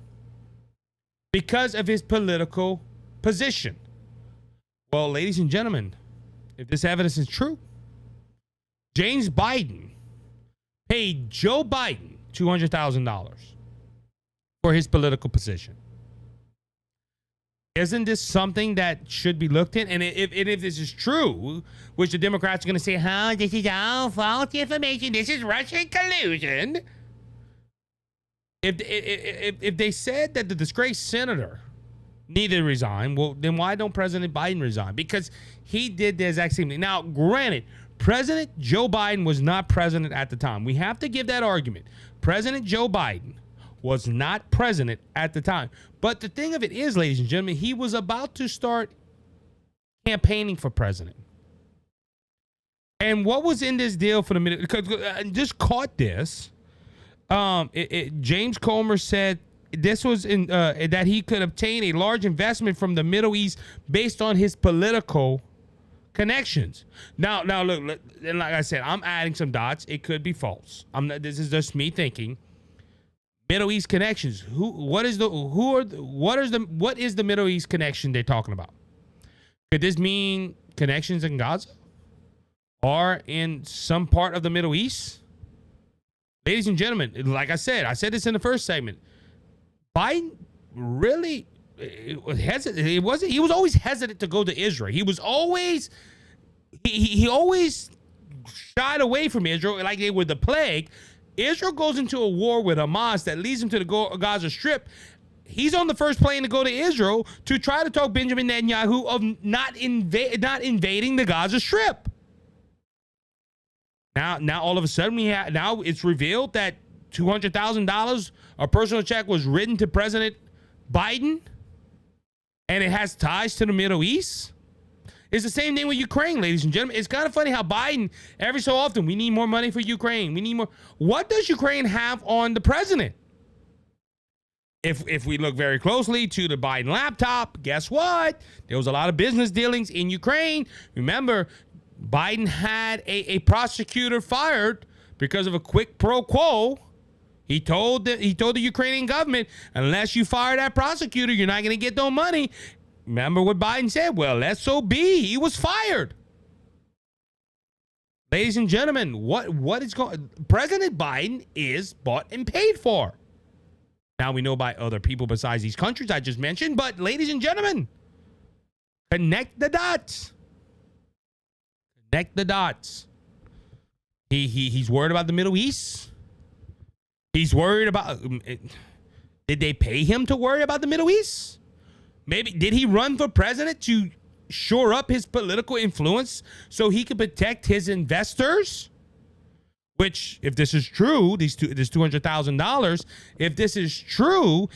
because of his political position. Well, ladies and gentlemen, if this evidence is true, James Biden paid Joe Biden $200,000 for his political position. Isn't this something that should be looked at? And if this is true, which the Democrats are going to say, this is all false information, this is Russian collusion. If they said that the disgraced senator needed to resign, well, then why don't President Biden resign? Because he did the exact same thing. Now, granted, President Joe Biden was not president at the time. We have to give that argument. President Joe Biden was not president at the time. But the thing of it is, ladies and gentlemen, he was about to start campaigning for president. And what was in this deal for the minute? Because I just caught this. James Comer said this was in that he could obtain a large investment from the Middle East based on his political connections. Now look, and like I said, I'm adding some dots. It could be false. This is just me thinking. Middle East connections. What is the Middle East connection they're talking about? Could this mean connections in Gaza or in some part of the Middle East? Ladies and gentlemen, like I said this in the first segment. Biden really hesitant. He was always hesitant to go to Israel. He was always he always shied away from Israel like they were the plague. Israel goes into a war with Hamas that leads him to the Gaza Strip. He's on the first plane to go to Israel to try to talk Benjamin Netanyahu of not invading the Gaza Strip. Now all of a sudden now it's revealed that $200,000 a personal check was written to President Biden, and it has ties to the Middle East. It's the same thing with Ukraine, ladies and gentlemen. It's kind of funny how Biden, every so often, we need more money for Ukraine. We need more. What does Ukraine have on the president? If we look very closely to the Biden laptop, guess what? There was a lot of business dealings in Ukraine. Remember, Biden had a prosecutor fired because of a quick pro quo. He told the Ukrainian government, unless you fire that prosecutor, you're not going to get no money. Remember what Biden said? Well, let's so be. He was fired. Ladies and gentlemen, what is going? President Biden is bought and paid for. Now we know by other people besides these countries I just mentioned, but ladies and gentlemen, connect the dots. Connect the dots. He's worried about the Middle East. He's worried about. Did they pay him to worry about the Middle East? Maybe did he run for president to shore up his political influence so he could protect his investors? Which, if this is true, this $200,000, if this is true,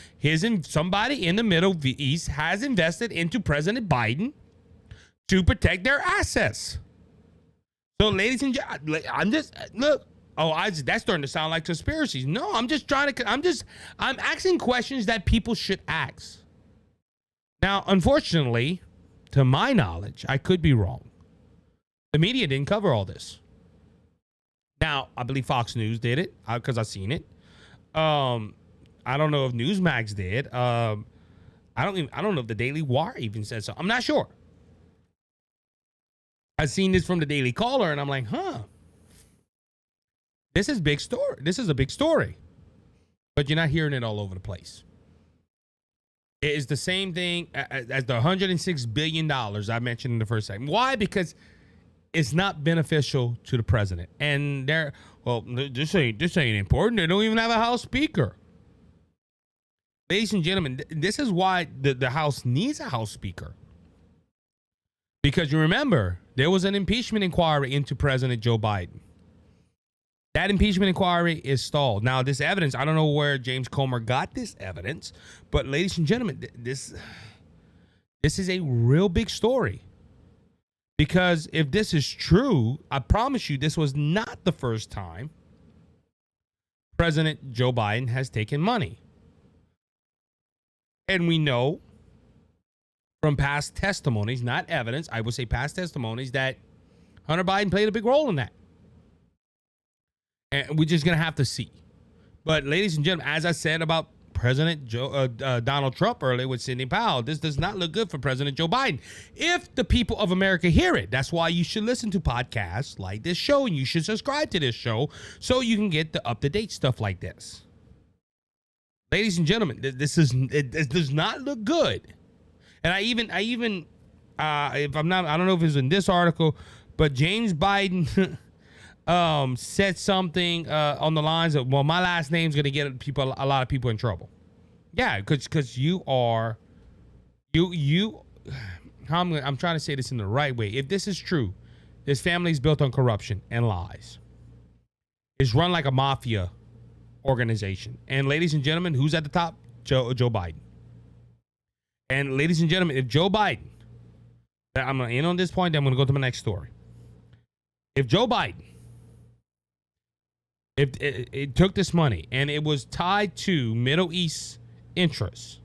somebody in the Middle East has invested into President Biden to protect their assets. So, ladies and gentlemen, I'm just look. That's starting to sound like conspiracies. No, I'm asking questions that people should ask. Now, unfortunately, to my knowledge, I could be wrong. The media didn't cover all this. Now, I believe Fox News did it because I've seen it. I don't know if Newsmax did. I don't know if the Daily Wire even said so. I'm not sure. I've seen this from the Daily Caller, and I'm like, this is big story. This is a big story, but you're not hearing it all over the place. It is the same thing as the $106 billion I mentioned in the first segment. Why? Because it's not beneficial to the president. And this ain't important. They don't even have a House Speaker. Ladies and gentlemen, this is why the House needs a House Speaker. Because you remember, there was an impeachment inquiry into President Joe Biden. That impeachment inquiry is stalled. Now, this evidence, I don't know where James Comer got this evidence, but ladies and gentlemen, this is a real big story. Because if this is true, I promise you this was not the first time President Joe Biden has taken money. And we know from past testimonies, not evidence, I would say past testimonies, that Hunter Biden played a big role in that. And we're just going to have to see. But ladies and gentlemen, as I said about President Donald Trump earlier with Sidney Powell, this does not look good for President Joe Biden. If the people of America hear it, that's why you should listen to podcasts like this show, and you should subscribe to this show so you can get the up-to-date stuff like this. Ladies and gentlemen, it does not look good. And I even if I'm not, I don't know if it's in this article, but James Biden said something on the lines of, well, my last name's going to get a lot of people in trouble. Yeah, because I'm trying to say this in the right way. If this is true, this family is built on corruption and lies. It's run like a mafia organization. And ladies and gentlemen, who's at the top? Joe Biden. And ladies and gentlemen, if Joe Biden, I'm going to end on this point, then I'm going to go to my next story. If Joe Biden, if it took this money and it was tied to Middle East interests,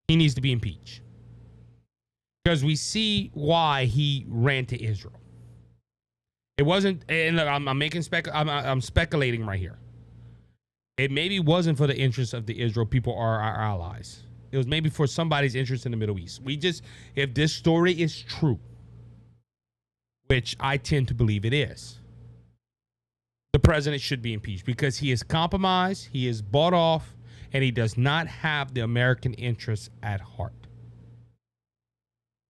he needs to be impeached. Because we see why he ran to Israel. It wasn't, and look, I'm speculating right here. It maybe wasn't for the interests of the Israel people or our allies. It was maybe for somebody's interest in the Middle East. If this story is true, which I tend to believe it is, the president should be impeached because he is compromised, he is bought off, and he does not have the American interests at heart.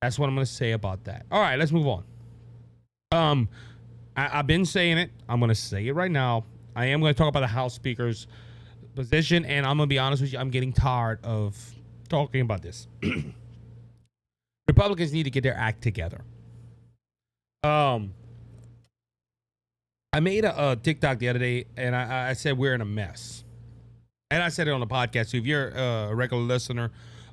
That's what I'm going to say about that. All right, let's move on. I've been saying it. I'm going to say it right now. I am going to talk about the House Speaker's position, and I'm going to be honest with you. I'm getting tired of talking about this. Republicans need to get their act together. I made a TikTok the other day, and I said we're in a mess. And I said it on the podcast. So if you're a regular listener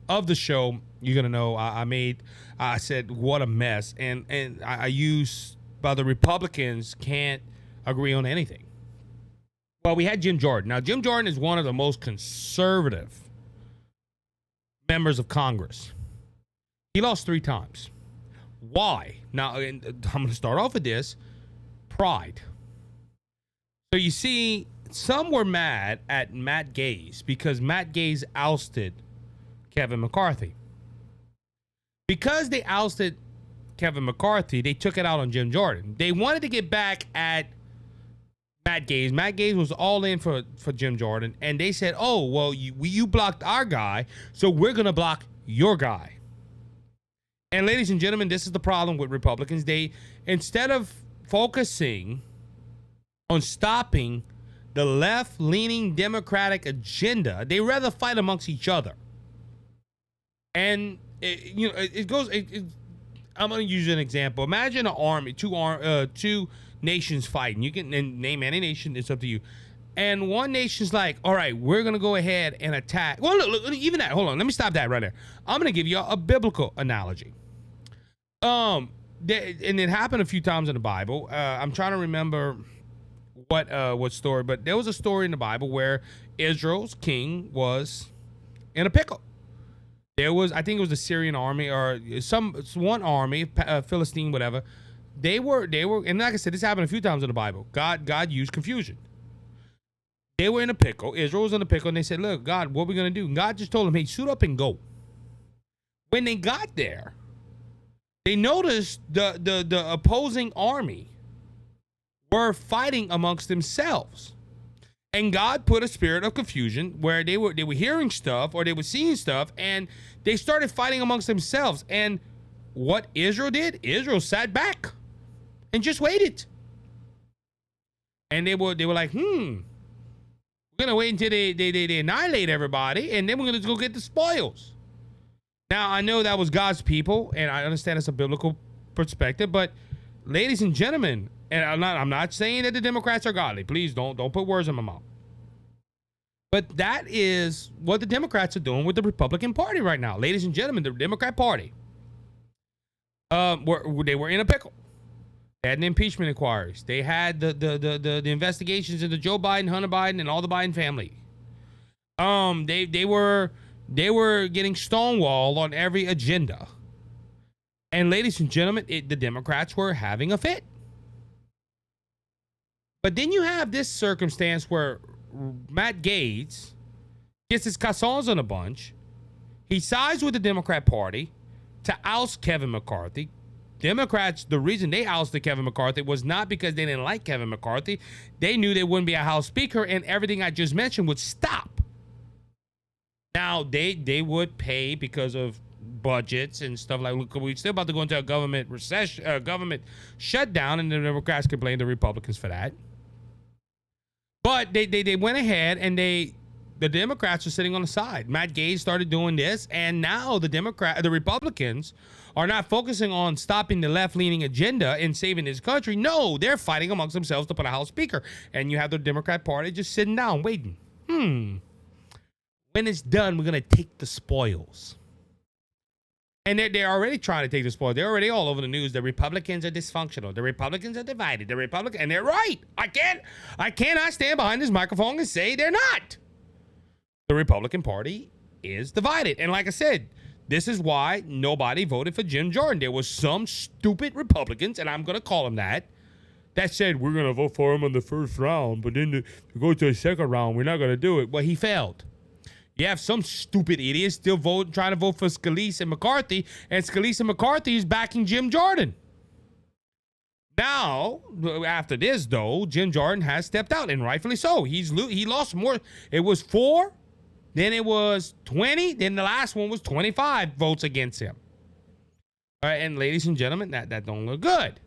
of the show, you're gonna know I said what a mess, and I used by the Republicans can't agree on anything. Well, we had Jim Jordan. Now, Jim Jordan is one of the most conservative members of Congress. He lost 3 times. Why? Now, I'm going to start off with this. Pride. So you see, some were mad at Matt Gaetz because Matt Gaetz ousted Kevin McCarthy. Because they ousted Kevin McCarthy, they took it out on Jim Jordan. They wanted to get back at Matt Gaetz. Matt Gaetz was all in for Jim Jordan, and they said, oh, well, you blocked our guy, so we're going to block your guy. And ladies and gentlemen, this is the problem with Republicans. They, instead of focusing on stopping the left-leaning Democratic agenda. They rather fight amongst each other. And it goes. I'm going to use an example. Imagine an army, two nations fighting. You can name any nation. It's up to you. And one nation's like, all right, we're going to go ahead and attack. Well, look, even that. Hold on. Let me stop that right there. I'm going to give you a biblical analogy. And it happened a few times in the Bible. I'm trying to remember what story, but there was a story in the Bible where Israel's king was in a pickle. There was, I think it was the Syrian army or one army, Philistine, whatever. They were, and like I said, this happened a few times in the Bible. God used confusion. They were in a pickle. Israel was in a pickle, and they said, look, God, what are we going to do? And God just told them, hey, suit up and go. When they got there, they noticed the opposing army were fighting amongst themselves. And God put a spirit of confusion where they were hearing stuff or they were seeing stuff, and they started fighting amongst themselves. And what Israel did, Israel sat back and just waited. And they were like, we're gonna wait until they annihilate everybody, and then we're gonna go get the spoils. Now I know that was God's people, and I understand it's a biblical perspective, but ladies and gentlemen, and I'm not saying that the Democrats are godly. Please don't put words in my mouth. But that is what the Democrats are doing with the Republican Party right now. Ladies and gentlemen, the Democrat Party, they were in a pickle. They had an impeachment inquiries. They had the investigations into Joe Biden, Hunter Biden, and all the Biden family. They were getting stonewalled on every agenda. And ladies and gentlemen, the Democrats were having a fit. But then you have this circumstance where Matt Gaetz gets his cassons on a bunch. He sides with the Democrat Party to oust Kevin McCarthy. Democrats, the reason they ousted Kevin McCarthy was not because they didn't like Kevin McCarthy. They knew there wouldn't be a House Speaker, and everything I just mentioned would stop. Now, they would pay because of budgets and stuff like that. We're still about to go into a government recession, government shutdown, and the Democrats can blame the Republicans for that. But they went ahead, and the Democrats are sitting on the side. Matt Gaetz started doing this, and now the Republicans are not focusing on stopping the left-leaning agenda and saving this country. No, they're fighting amongst themselves to put a House Speaker. And you have the Democrat Party just sitting down, waiting. When it's done, we're going to take the spoils. And they're already trying to take the spoils. They're already all over the news. The Republicans are dysfunctional. The Republicans are divided. And they're right. I cannot stand behind this microphone and say they're not. The Republican Party is divided. And like I said, this is why nobody voted for Jim Jordan. There was some stupid Republicans, and I'm going to call them that said, we're going to vote for him in the first round, but then to go to the second round, we're not going to do it. Well, he failed. You have some stupid idiots still trying to vote for Scalise and McCarthy, and Scalise and McCarthy is backing Jim Jordan. Now, after this, though, Jim Jordan has stepped out, and rightfully so. He lost more. It was 4. Then it was 20. Then the last one was 25 votes against him. All right, and ladies and gentlemen, that don't look good.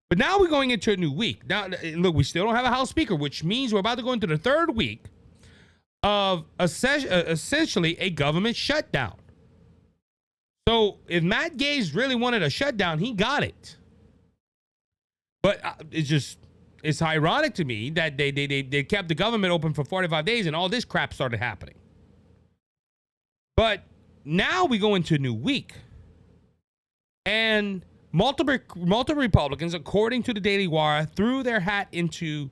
But now we're going into a new week. Now, look, we still don't have a House Speaker, which means we're about to go into the third week of essentially a government shutdown. So if Matt Gaetz really wanted a shutdown, he got it. But it's ironic to me that they kept the government open for 45 days and all this crap started happening. But now we go into a new week. And multiple Republicans, according to the Daily Wire, threw their hat into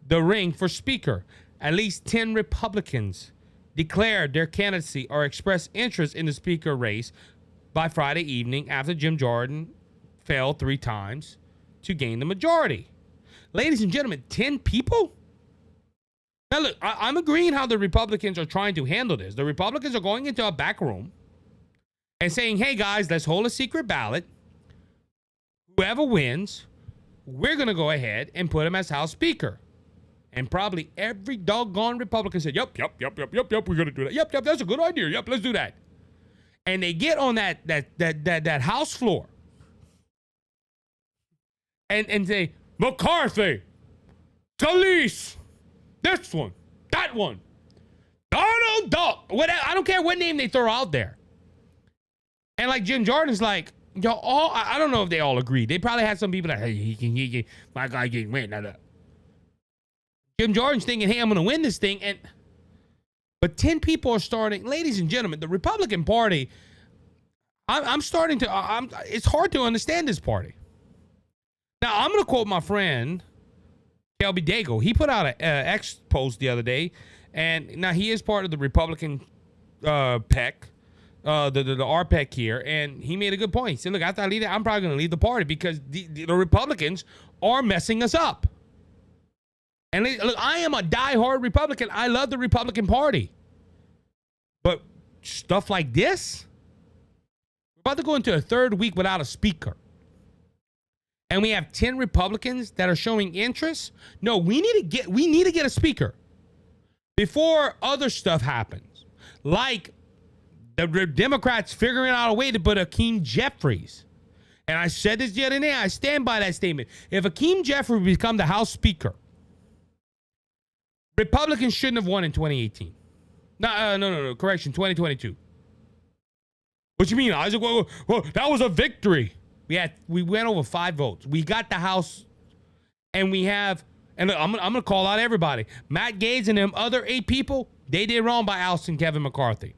the ring for Speaker. At least 10 Republicans declared their candidacy or expressed interest in the Speaker race by Friday evening after Jim Jordan failed 3 times to gain the majority. Ladies and gentlemen, 10 people? Now, look, I'm agreeing how the Republicans are trying to handle this. The Republicans are going into a back room and saying, hey, guys, let's hold a secret ballot. Whoever wins, we're going to go ahead and put him as House Speaker. And probably every doggone Republican said, yep, we're going to do that. Yep, that's a good idea. Yep, let's do that. And they get on that House floor and say, McCarthy, Scalise, this one, that one, Donald Duck, whatever. I don't care what name they throw out there. And like Jim Jordan's like, yo, all I don't know if they all agree. They probably had some people that, hey, he can, my guy can win. Jim Jordan's thinking, hey, I'm going to win this thing. But 10 people are starting. Ladies and gentlemen, the Republican Party, I'm starting to, it's hard to understand this party. Now, I'm going to quote my friend, Kelby Dago. He put out an X post the other day. And now he is part of the Republican PEC, the RPEC here. And he made a good point. He said, look, after I leave it, I'm probably going to leave the party because the Republicans are messing us up. And look, I am a diehard Republican. I love the Republican Party. But stuff like this, we're about to go into a third week without a speaker. And we have 10 Republicans that are showing interest. No, we need to get a speaker before other stuff happens. Like the Democrats figuring out a way to put Hakeem Jeffries. And I said this the other day. I stand by that statement. If Hakeem Jeffries become the House Speaker, Republicans shouldn't have won in 2018. No. Correction, 2022. What you mean, Isaac? Well, that was a victory. We went over 5 votes. We got the House, and we have. And look, I'm gonna call out everybody. Matt Gaetz and them other 8 people. They did wrong by ousting Kevin McCarthy.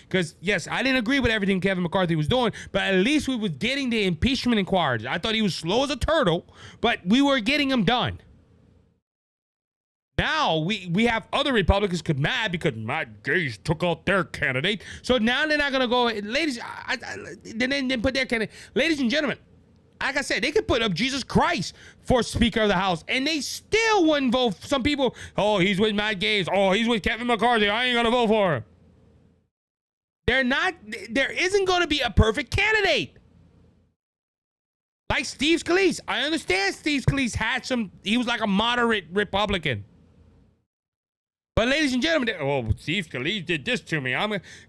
Because yes, I didn't agree with everything Kevin McCarthy was doing, but at least we was getting the impeachment inquiries. I thought he was slow as a turtle, but we were getting them done. Now we have other Republicans get mad because Matt Gaetz took out their candidate. So now they're not going to go, ladies, they didn't put their candidate. Ladies and gentlemen, like I said, they could put up Jesus Christ for Speaker of the House, and they still wouldn't vote. Some people, oh, he's with Matt Gaetz. Oh, he's with Kevin McCarthy. I ain't going to vote for him. There isn't going to be a perfect candidate. Like Steve Scalise. I understand Steve Scalise he was like a moderate Republican. But ladies and gentlemen, Steve Scalise did this to me.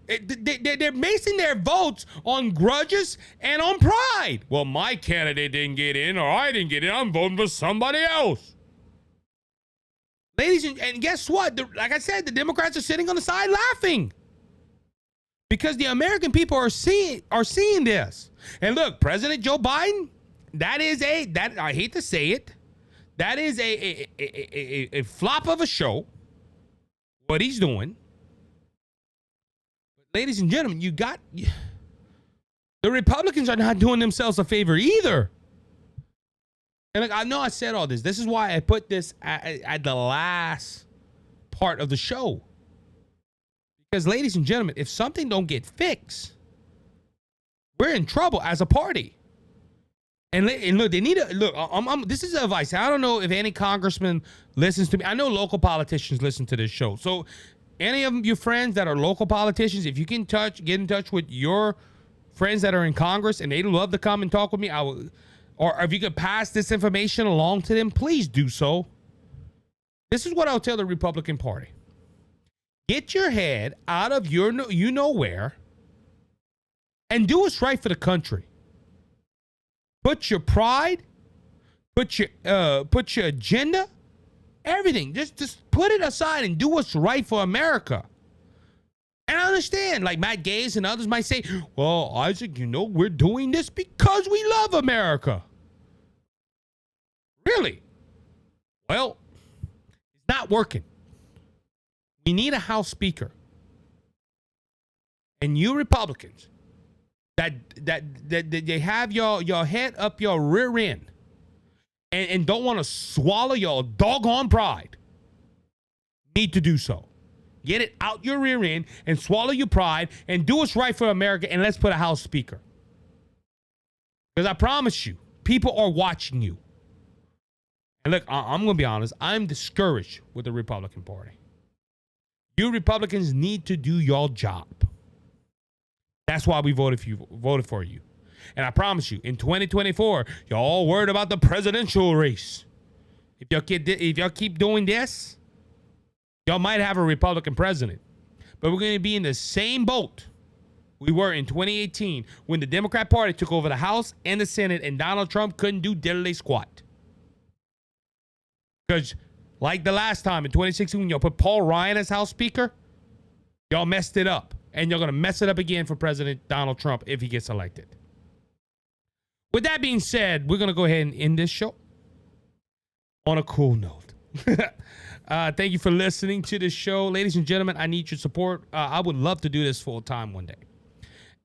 They're basing their votes on grudges and on pride. Well, my candidate didn't get in, or I didn't get in. I'm voting for somebody else. Ladies and guess what? Like I said, the Democrats are sitting on the side laughing because the American people are seeing this. And look, President Joe Biden, I hate to say it, that is a flop of a show. What he's doing. Ladies and gentlemen, the Republicans are not doing themselves a favor either. And look, I know I said all this. This is why I put this at the last part of the show. Because ladies and gentlemen, if something don't get fixed, we're in trouble as a party. And look, they need to look. This is advice. I don't know if any congressman listens to me. I know local politicians listen to this show. So, any of your friends that are local politicians, if you can get in touch with your friends that are in Congress and they'd love to come and talk with me, I will. Or if you could pass this information along to them, please do so. This is what I'll tell the Republican Party: get your head out of your you know where, and do what's right for the country. Put your pride, put your agenda, everything. Just put it aside and do what's right for America. And I understand, like Matt Gaetz and others might say, well, Isaac, we're doing this because we love America. Really? Well, it's not working. We need a House Speaker. And you Republicans, that they have your head up your rear end and don't want to swallow your doggone pride, need to do so. Get it out your rear end and swallow your pride and do what's right for America, and let's put a House Speaker. Because I promise you, people are watching you. And look, I'm going to be honest, I'm discouraged with the Republican Party. You Republicans need to do your job. That's why we voted for you. And I promise you, in 2024, you're all worried about the presidential race. If y'all keep doing this, y'all might have a Republican president. But we're going to be in the same boat we were in 2018 when the Democrat Party took over the House and the Senate and Donald Trump couldn't do diddly squat. Because Like the last time in 2016 when y'all put Paul Ryan as House Speaker, y'all messed it up. And you're going to mess it up again for President Donald Trump if he gets elected. With that being said, we're going to go ahead and end this show on a cool note. Thank you for listening to this show. Ladies and gentlemen, I need your support. I would love to do this full time one day.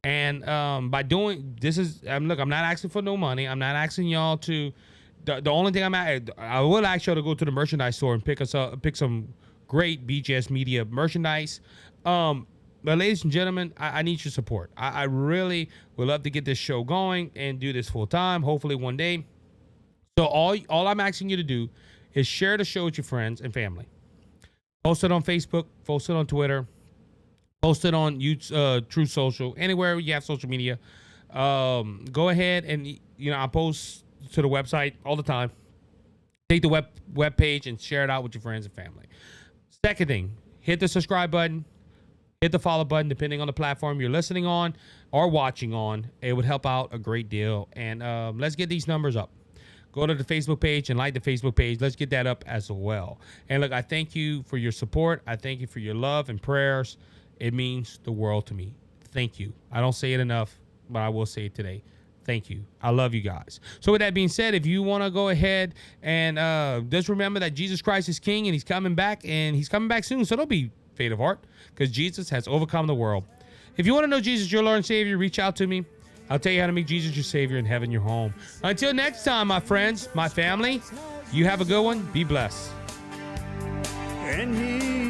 And by doing this look, I'm not asking for no money. I'm not asking y'all to. The only thing I will ask y'all to go to the merchandise store and pick some great BJS Media merchandise. But ladies and gentlemen, I need your support. I really would love to get this show going and do this full time, hopefully one day. So all I'm asking you to do is share the show with your friends and family. Post it on Facebook, post it on Twitter, post it on True Social, anywhere you have social media. Go ahead and I post to the website all the time. Take the web page and share it out with your friends and family. Second thing, hit the subscribe button. Hit the follow button, depending on the platform you're listening on or watching on. It would help out a great deal. And let's get these numbers up. Go to the Facebook page and like the Facebook page. Let's get that up as well. And look, I thank you for your support. I thank you for your love and prayers. It means the world to me. Thank you. I don't say it enough, but I will say it today. Thank you. I love you guys. So with that being said, if you want to go ahead and just remember that Jesus Christ is King and he's coming back soon. So don't be faint of heart, because Jesus has overcome the world. If you want to know Jesus, your Lord and Savior, reach out to me. I'll tell you how to make Jesus your Savior and heaven your home. Until next time, my friends, my family, you have a good one. Be blessed. And he